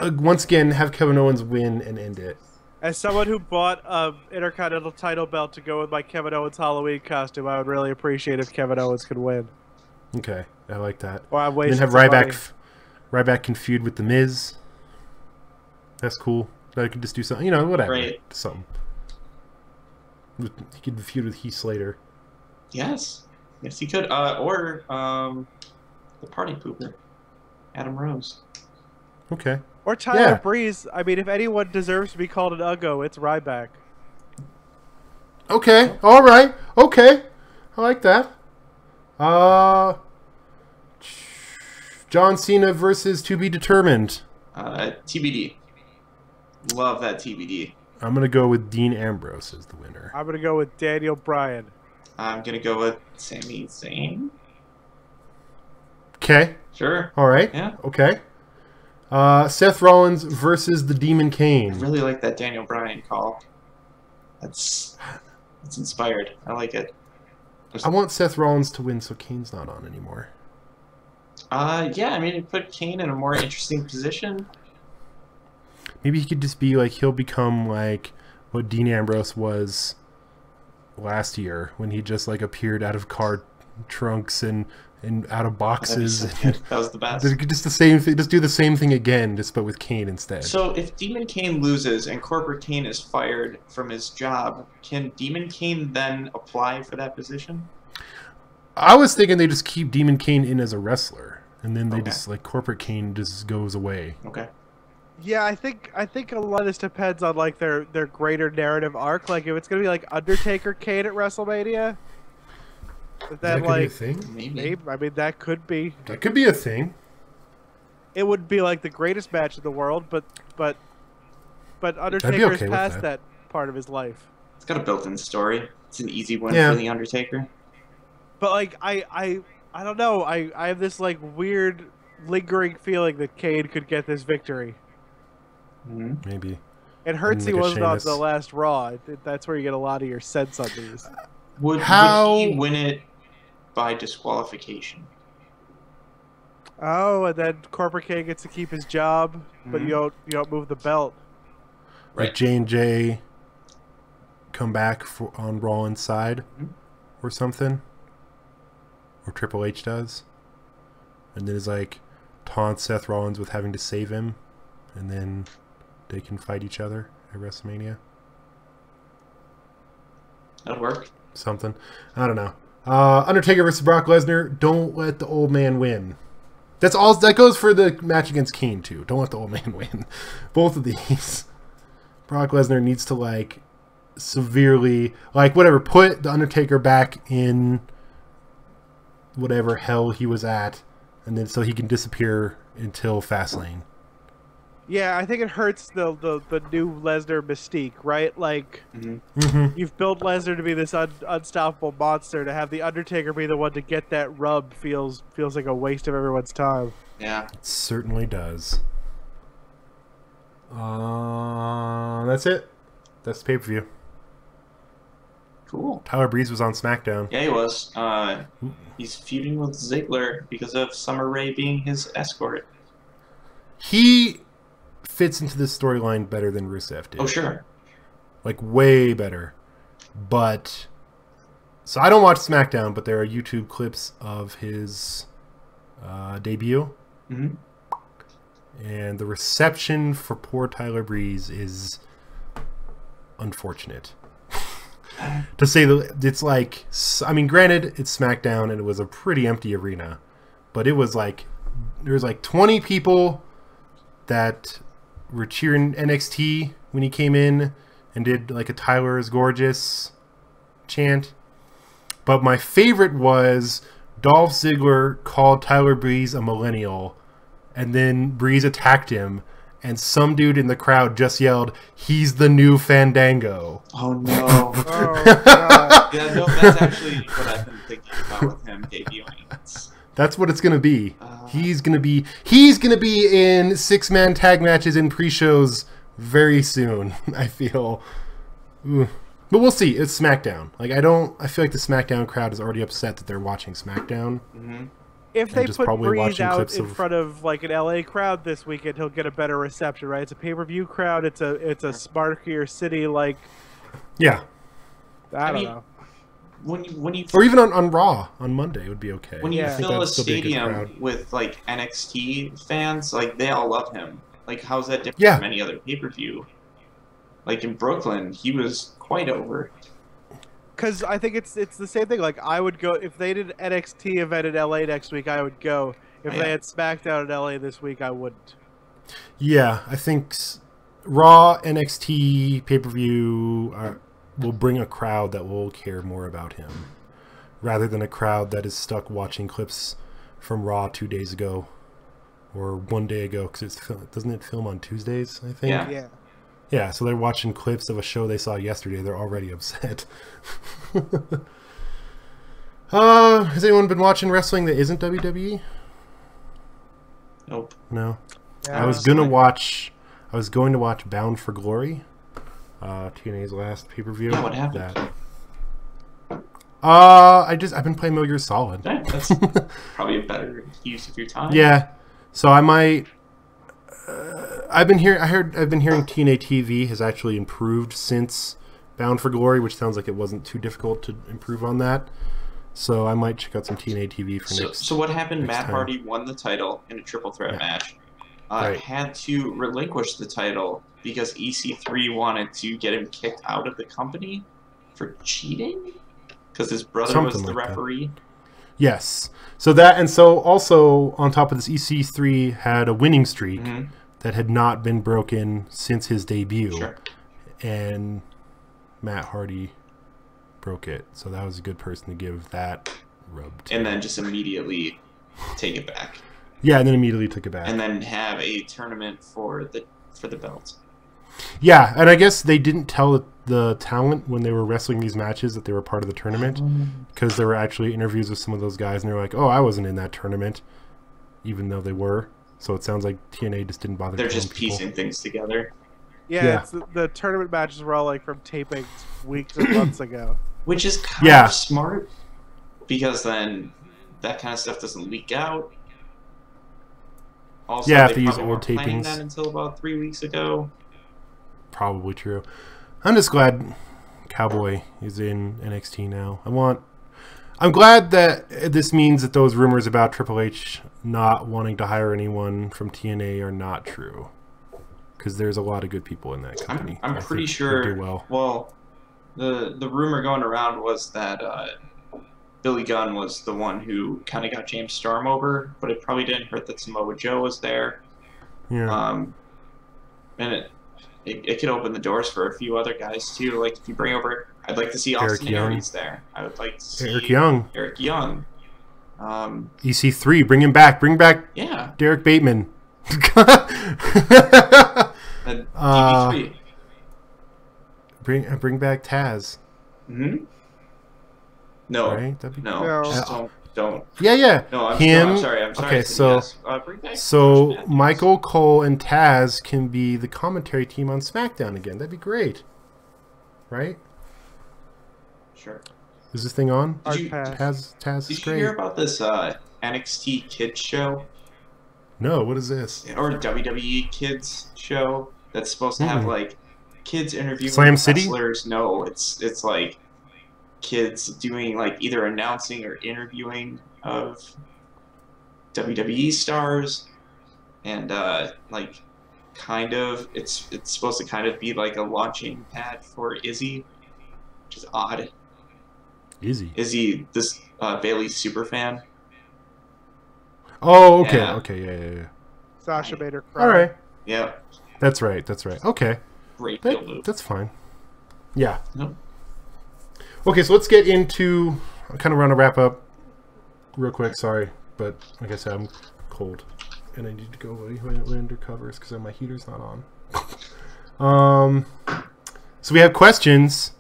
S1: Once again, have Kevin Owens win and end it.
S2: As someone who bought an Intercontinental title belt to go with my Kevin Owens Halloween costume, I would really appreciate if Kevin Owens could win.
S1: Okay, I like that.
S2: Or I'm
S1: Then
S2: wasting
S1: have
S2: some money.
S1: Ryback can feud with The Miz. That's cool. That could just do something, whatever.
S3: Right.
S1: Something. He could feud with Heath Slater.
S3: Yes, he could. Or the party pooper, Adam Rose.
S1: Okay.
S2: Or Tyler Breeze. I mean, if anyone deserves to be called an Uggo, it's Ryback.
S1: Okay. All right. Okay. I like that. John Cena versus To Be Determined.
S3: TBD. Love that TBD.
S1: I'm going to go with Dean Ambrose as the winner.
S2: I'm going to go with Daniel Bryan.
S3: I'm going to go with Sami Zayn.
S1: Okay.
S3: Sure.
S1: All right.
S3: Yeah.
S1: Okay. Seth Rollins versus the Demon Kane.
S3: I really like that Daniel Bryan call. It's inspired. I like it.
S1: I want Seth Rollins to win so Kane's not on anymore.
S3: Yeah, I mean, it put Kane in a more interesting position.
S1: Maybe he could just be like, he'll become like what Dean Ambrose was last year when he just like appeared out of car trunks and out of boxes.
S3: That was the best.
S1: Just the same thing. Just do the same thing again, just but with Kane instead.
S3: So if Demon Kane loses and Corporate Kane is fired from his job, can Demon Kane then apply for that position?
S1: I was thinking they just keep Demon Kane in as a wrestler, and then they just like Corporate Kane just goes away.
S3: Okay.
S2: Yeah, I think a lot of this depends on like their greater narrative arc. Like if it's gonna be like Undertaker Kane at WrestleMania, then
S1: Be
S2: like
S1: a thing?
S3: Maybe.
S2: I mean that could be.
S1: That could be a thing.
S2: It would be like the greatest match in the world, but Undertaker's
S1: okay with
S2: past
S1: that.
S2: that part of his life.
S3: It's got a built-in story. It's an easy win
S1: Yeah.
S3: for the Undertaker.
S2: But like I don't know. I have this like weird lingering feeling that Kane could get this victory.
S3: Mm-hmm.
S1: Maybe.
S2: It hurts he
S1: Like a
S2: wasn't on
S1: Sheamus.
S2: the last Raw. That's where you get a lot of your sense on these.
S3: Would he win it by disqualification?
S2: Oh, and then Corporate Kane gets to keep his job, but you don't move the belt.
S1: Like J&J come back on Rollins' side or something. Or Triple H does. And then is like taunts Seth Rollins with having to save him. And then they can fight each other at WrestleMania.
S3: That'll work.
S1: Something. I don't know. Undertaker versus Brock Lesnar. Don't let the old man win. That's all. That goes for the match against Kane too. Don't let the old man win. Both of these. Brock Lesnar needs to like severely put the Undertaker back in whatever hell he was at, and then so he can disappear until Fastlane.
S2: Yeah, I think it hurts the new Lesnar mystique, right? Like, you've built Lesnar to be this unstoppable monster. To have the Undertaker be the one to get that rub feels like a waste of everyone's time.
S3: Yeah.
S1: It certainly does. That's it. That's the pay-per-view.
S3: Cool.
S1: Tyler Breeze was on SmackDown.
S3: Yeah, he was. He's feuding with Ziggler because of Summer Rae being his escort.
S1: He fits into this storyline better than Rusev did.
S3: Oh, sure.
S1: Like, way better. But... So, I don't watch SmackDown, but there are YouTube clips of his debut.
S3: Mm-hmm.
S1: And the reception for poor Tyler Breeze is unfortunate. To say that it's like... I mean, granted, it's SmackDown, and it was a pretty empty arena. But it was like... There was like 20 people that were cheering NXT when he came in and did like a Tyler is gorgeous chant. But my favorite was Dolph Ziggler called Tyler Breeze a millennial, and then Breeze attacked him, and some dude in the crowd just yelled, "He's the new Fandango."
S3: Oh no.
S2: Oh, God.
S3: Yeah, no, that's actually what I've been thinking about with him debuting.
S1: That's what it's gonna be. He's gonna be in 6-man tag matches in pre-shows very soon. I feel, but we'll see. It's SmackDown. Like I feel like the SmackDown crowd is already upset that they're watching SmackDown.
S3: Mm-hmm.
S2: If they
S1: just
S2: put
S1: probably
S2: Breeze
S1: watching
S2: out
S1: clips
S2: in
S1: of-
S2: front of like an LA crowd this weekend, he'll get a better reception, right? It's a pay-per-view crowd. It's a smarter city. Like
S1: Yeah,
S2: I don't
S3: mean,
S2: know.
S3: when you
S1: Or even on Raw on Monday would be okay.
S3: when you
S2: Yeah.
S1: I think
S3: fill a
S1: that'd still be a good crowd.
S3: stadium with like NXT fans, like they all love him. Like how's that different
S1: Yeah.
S3: from any other pay-per-view? Like in Brooklyn, he was quite over.
S2: Because I think it's the same thing. Like I would go if they did an NXT event in LA next week, I would go. If
S3: Oh,
S2: they
S3: yeah.
S2: had SmackDown in LA this week, I wouldn't.
S1: Yeah, I think Raw NXT pay-per-view will bring a crowd that will care more about him, rather than a crowd that is stuck watching clips from Raw 2 days ago or 1 day ago. Because doesn't it film on Tuesdays? I think.
S3: Yeah.
S2: Yeah.
S1: Yeah, so they're watching clips of a show they saw yesterday. They're already upset. Has anyone been watching wrestling that isn't WWE?
S3: Nope.
S1: No.
S2: Yeah.
S1: I was going to watch Bound for Glory, TNA's last pay-per-view.
S3: Yeah, what happened?
S1: I've been playing Metal Gear Solid.
S3: Yeah, that's probably a better use of your time.
S1: Yeah. So I might I've been hearing TNA TV has actually improved since Bound for Glory, which sounds like it wasn't too difficult to improve on that. So I might check out some TNA TV for next.
S3: So what happened?
S1: next
S3: Matt
S1: time.
S3: Hardy won the title in a triple threat
S1: Yeah.
S3: match.
S1: Right.
S3: Had to relinquish the title because EC3 wanted to get him kicked out of the company for cheating because his brother was
S1: Something
S3: the
S1: like that.
S3: referee.
S1: Yes. So also on top of this, EC3 had a winning streak
S3: Mhm.
S1: that had not been broken since his debut,
S3: Sure.
S1: and Matt Hardy broke it. So that was a good person to give that rub to.
S3: And then just immediately take it back,
S1: Yeah, and then immediately took it back.
S3: and then have a tournament for the belt.
S1: Yeah, and I guess they didn't tell the talent when they were wrestling these matches that they were part of the tournament, because there were actually interviews with some of those guys, and they were like, "Oh, I wasn't in that tournament," even though they were. So it sounds like TNA just didn't bother.
S3: They're
S1: telling
S3: just
S1: people.
S3: piecing things together,
S2: Yeah,
S1: Yeah.
S2: It's the tournament matches were all like from tapings weeks and months ago.
S3: which is kind
S1: Yeah.
S3: of smart because then that kind of stuff doesn't leak out. Also,
S1: Yeah, if
S3: they
S1: they use
S3: probably
S1: old
S3: weren't planning
S1: tapings.
S3: that until about 3 weeks ago.
S1: Probably true. I'm just glad Cowboy is in NXT now. I'm glad that this means that those rumors about Triple H not wanting to hire anyone from TNA are not true, because there's a lot of good people in that company.
S3: I'm
S1: I
S3: pretty
S1: think
S3: sure.
S1: they'll do well.
S3: Well, the rumor going around was that Billy Gunn was the one who kind of got James Storm over, but it probably didn't hurt that Samoa Joe was there.
S1: Yeah.
S3: And it could open the doors for a few other guys too. Like if you bring over, I'd like to see
S1: Eric
S3: Austin
S1: Young.
S3: Aries there. I would like to see
S1: Eric Young,
S3: Eric Young.
S1: EC3, bring him back. Bring back
S3: Yeah,
S1: Derek Bateman.
S3: DB3.
S1: Bring back Taz.
S3: Mm-hmm. No,
S1: Right? That'd be
S3: no,
S2: No.
S3: just don't.
S1: Yeah.
S3: No, I'm
S1: Him.
S3: sorry. I'm sorry.
S1: Okay,
S3: I said
S1: so
S3: yes. Bring back
S1: so
S3: Josh Matthews.
S1: Michael Cole and Taz can be the commentary team on SmackDown again. That'd be great. Right?
S3: Sure.
S1: Is this thing on?
S3: Did you,
S2: Hard pass.
S1: Taz is
S3: did you
S1: great.
S3: hear about this NXT Kids show
S1: No, what is this?
S3: or WWE Kids show that's supposed to have
S1: Mm-mm.
S3: like kids interviewing
S1: Slam City?
S3: wrestlers? No, it's like kids doing like either announcing or interviewing of WWE stars, and like kind of it's supposed to kind of be like a launching pad for Izzy, which is odd.
S1: Easy.
S3: Izzy, this Bailey super fan.
S1: Oh, okay.
S3: Yeah.
S1: Okay, yeah.
S2: Sasha made her cry.
S1: All right.
S3: Yeah,
S1: That's right. Okay.
S3: great heel move.
S1: That's fine. Yeah.
S3: Nope.
S1: Okay, so let's get into... I kind of want to wrap up real quick. Sorry, but like I said, I'm cold. And I need to go way under covers because my heater's not on. So we have questions,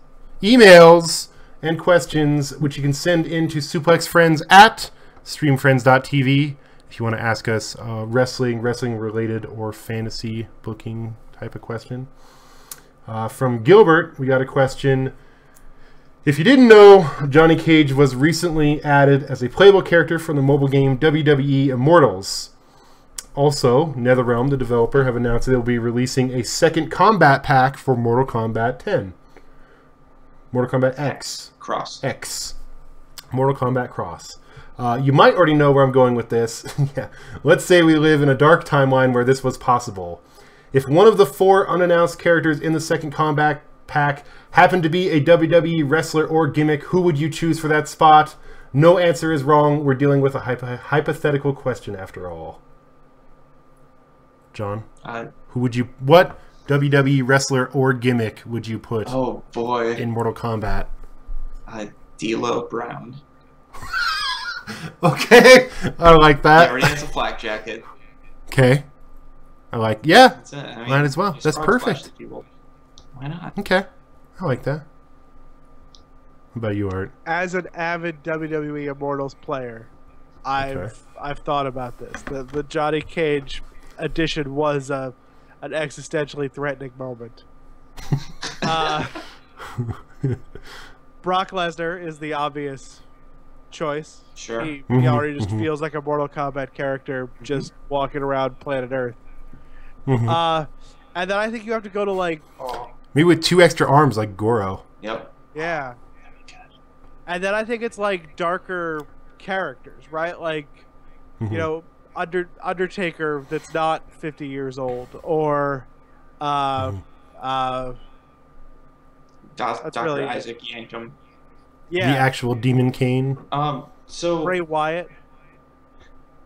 S1: emails, and questions, which you can send in to Suplexfriends at streamfriends.tv if you want to ask us wrestling related, or fantasy booking type of question. From Gilbert, we got a question. If you didn't know, Johnny Cage was recently added as a playable character from the mobile game WWE Immortals. Also, NetherRealm, the developer, have announced that they'll be releasing a second combat pack for Mortal Kombat 10. Mortal Kombat X.
S3: Cross.
S1: X. Mortal Kombat Cross. You might already know where I'm going with this. Yeah. Let's say we live in a dark timeline where this was possible. If one of the 4 unannounced characters in the second combat pack happened to be a WWE wrestler or gimmick, who would you choose for that spot? No answer is wrong. We're dealing with a hypothetical question after all. John? What WWE wrestler or gimmick would you put
S3: Oh, boy.
S1: in Mortal Kombat?
S3: D'Lo Brown.
S1: Okay. I like
S3: He
S1: that.
S3: already has a flak jacket.
S1: Okay. I like, yeah.
S3: That's it. I mean,
S1: Might as well.
S3: just
S1: That's
S3: frog
S1: perfect.
S3: splash people. Why not?
S1: Okay. I like that. What about you, Art?
S2: As an avid WWE Immortals player, I've thought about this. The Johnny Cage edition was an existentially threatening moment. Brock Lesnar is the obvious choice.
S3: Sure.
S2: He already just feels like a Mortal Kombat character just walking around planet Earth. And then I think you have to go to like...
S1: Maybe with 2 extra arms like Goro.
S3: Yep.
S2: Yeah. And then I think it's like darker characters, right? Like, you know, Undertaker that's not 50 years old, or
S3: Dr.
S2: really
S3: Isaac Yankum.
S2: yeah,
S1: The actual Demon Kane.
S3: So
S2: Bray Wyatt.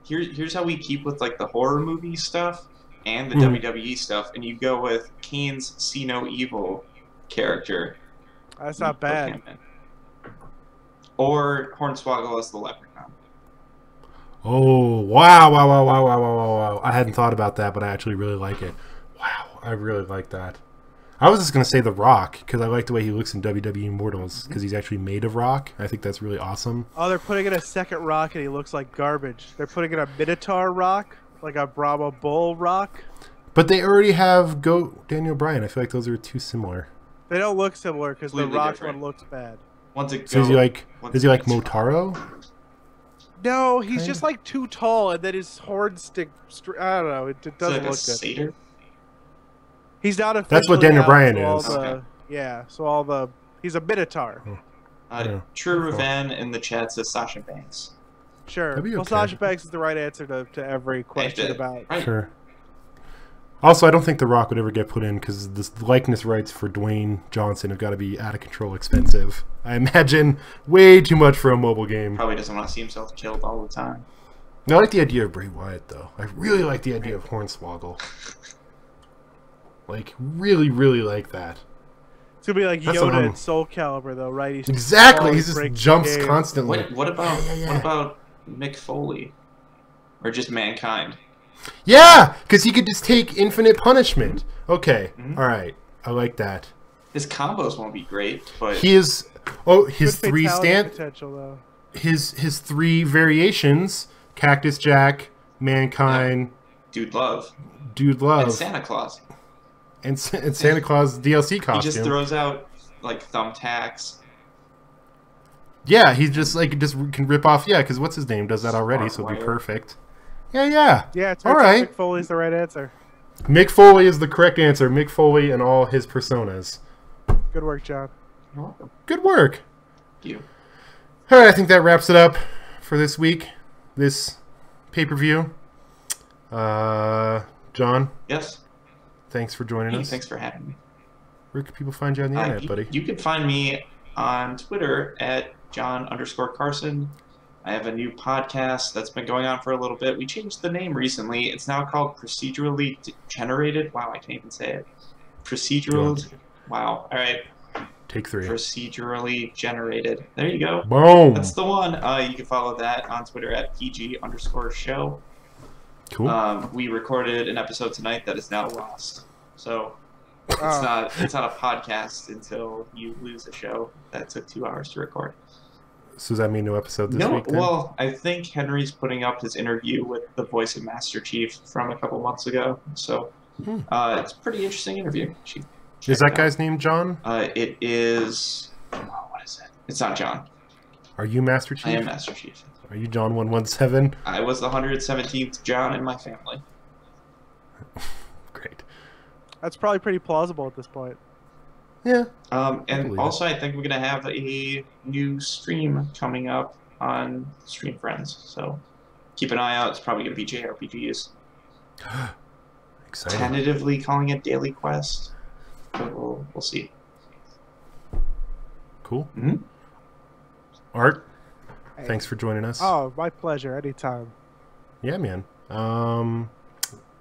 S3: here's how we keep with like the horror movie stuff and the WWE stuff, and you go with Kane's See No Evil character.
S2: That's not bad.
S3: Or Hornswoggle as the Leprechaun.
S1: Oh, wow. I hadn't thought about that, but I actually really like it. Wow, I really like that. I was just going to say The Rock, because I like the way he looks in WWE Immortals, because he's actually made of rock. I think that's really awesome.
S2: Oh, they're putting in a second Rock, and he looks like garbage. They're putting in a Minotaur Rock, like a Brahma Bull Rock.
S1: But they already have Daniel Bryan. I feel like those are too similar.
S2: They don't look similar, because the
S3: Completely
S2: Rock
S3: different.
S2: one looks bad.
S3: One's a
S1: So is he like Motaro?
S2: No, he's just like too tall, and then his horns stick. I don't know. It doesn't
S3: like a
S2: look good.
S3: satyr?
S2: He's not officially
S1: That's what Daniel
S2: out,
S1: Bryan
S2: so all
S1: is.
S2: the- Yeah, so all the he's a Minotaur.
S1: Yeah.
S3: True Ravan in the chat says Sasha Banks.
S2: Sure.
S1: That'd be
S2: Well,
S1: okay.
S2: Sasha Banks is the right answer to every question about.
S3: Right.
S1: Sure. Also, I don't think The Rock would ever get put in because the likeness rights for Dwayne Johnson have got to be out of control expensive. I imagine way too much for a mobile game.
S3: Probably doesn't want to see himself killed all the time.
S1: I like the idea of Bray Wyatt, though. I really like the idea of Hornswoggle. Like, really, really like that.
S2: It's gonna be like
S1: That's what
S2: Yoda
S1: I'm-
S2: in Soul Calibur, though, right? He's
S1: Exactly! He
S2: always
S1: just
S2: breaking
S1: jumps
S2: games.
S1: constantly.
S3: What about
S1: Yeah.
S3: what about Mick Foley? Or just Mankind?
S1: Yeah! Because he could just take infinite punishment. Okay, alright. I like that.
S3: His combos won't be great, but
S1: He is... Oh, his
S2: Good
S1: three
S2: fatality potential, though.
S1: his 3 variations: Cactus Jack, Mankind,
S3: Dude Love.
S1: Dude Love,
S3: And Santa Claus.
S1: and Santa Claus DLC costume.
S3: He just throws out like thumbtacks.
S1: Yeah, he just can rip off. Yeah, because what's his name does that already, so it'll be
S3: Smartwire.
S1: perfect. Yeah.
S2: Yeah, it's
S1: All right.
S2: Mick Foley's the right answer.
S1: Mick Foley is the correct answer. Mick Foley and all his personas.
S2: Good work, John.
S3: You're welcome.
S1: Good work.
S3: Thank you.
S1: All right, I think that wraps it up for this week. This pay-per-view. John,
S3: Yes.
S1: thanks for joining
S3: Hey,
S1: us.
S3: thanks for having me.
S1: Where can people find you on the internet, buddy?
S3: You can find me on Twitter at John_Carson. I have a new podcast that's been going on for a little bit. We changed the name recently. It's now called Procedurally Generated. Wow, I can't even say it. Procedural. Wow. All right.
S1: Take 3.
S3: Procedurally Generated. There you go.
S1: Boom.
S3: That's the one. You can follow that on Twitter at PG_show.
S1: Cool.
S3: We recorded an episode tonight that is now lost. So it's not a podcast until you lose a show that took 2 hours to record.
S1: So does that mean no episode this week? Then?
S3: Well, I think Henry's putting up his interview with the voice of Master Chief from a couple months ago. So it's a pretty interesting interview.
S1: Is that guy's name John?
S3: It is. Oh, what is it? It's not John.
S1: Are you Master Chief?
S3: I am Master Chief.
S1: Are you John 117?
S3: I was the 117th John in my family.
S1: Great.
S2: That's probably pretty plausible at this point.
S1: Yeah.
S3: And
S1: believe
S3: also, I think we're gonna have a new stream coming up on Stream Friends. So keep an eye out. It's probably gonna be JRPGs.
S1: Exciting.
S3: Tentatively calling it Daily Quest, but we'll see.
S1: Cool.
S3: Mm-hmm.
S1: Art, thanks for joining us.
S2: Oh, my pleasure. Anytime.
S1: Yeah, man.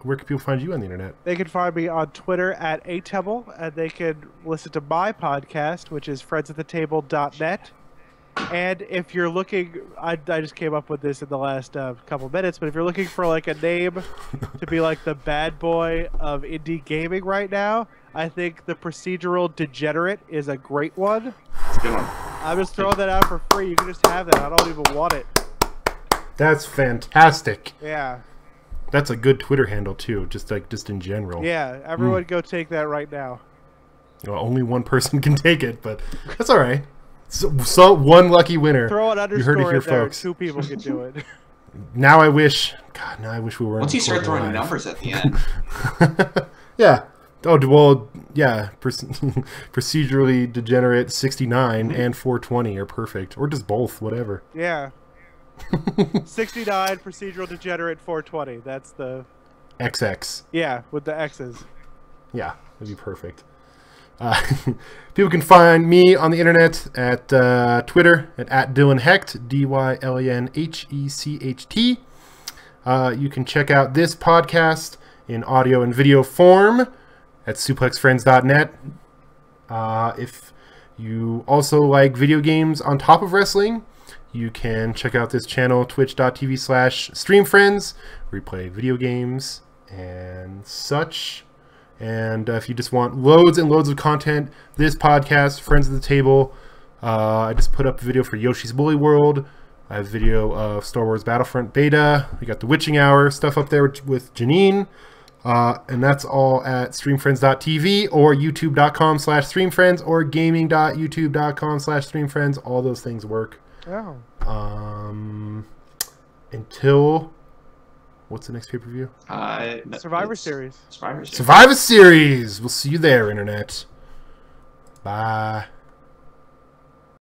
S1: Where can people find you on the internet?
S2: They can find me on Twitter at Atebble, and they can listen to my podcast, which is friendsathetable.net. And if you're looking, I just came up with this in the last couple minutes, but if you're looking for like a name to be like the bad boy of indie gaming right now, I think the procedural degenerate is a great one.
S3: It's a good one.
S2: I'm just throwing that out for free. You can just have that. I don't even want it.
S1: That's fantastic.
S2: Yeah.
S1: That's a good Twitter handle too, just in general.
S2: Yeah. Everyone go take that right now.
S1: Well, only one person can take it, but that's all right. So one lucky winner.
S2: Throw an
S1: You
S2: underscore
S1: heard it here,
S2: in there.
S1: folks.
S2: 2 people can do it.
S1: Now I wish we were.
S3: Once you start throwing
S1: live.
S3: numbers at the end.
S1: Yeah. Oh well. Yeah. Procedurally degenerate 69 and 420 are perfect, or just both, whatever.
S2: Yeah. 69 procedural degenerate 420. That's the
S1: XX.
S2: yeah with the X's.
S1: Yeah, that'd be perfect. People can find me on the internet at Twitter at Dylan Hecht, DYLANHECHT. You can check out this podcast in audio and video form at suplexfriends.net. If you also like video games on top of wrestling, you can check out this channel, twitch.tv/streamfriends, where we play video games and such. And if you just want loads and loads of content, this podcast, Friends at the Table, I just put up a video for Yoshi's Woolly World. I have a video of Star Wars Battlefront Beta. We got the Witching Hour stuff up there with Janine. And that's all at streamfriends.tv or youtube.com/streamfriends or gaming.youtube.com/streamfriends. All those things work.
S2: Oh.
S1: Until... What's the next pay-per-view?
S2: Survivor Series.
S3: Survivor Series.
S1: Survivor Series! We'll see you there, Internet. Bye.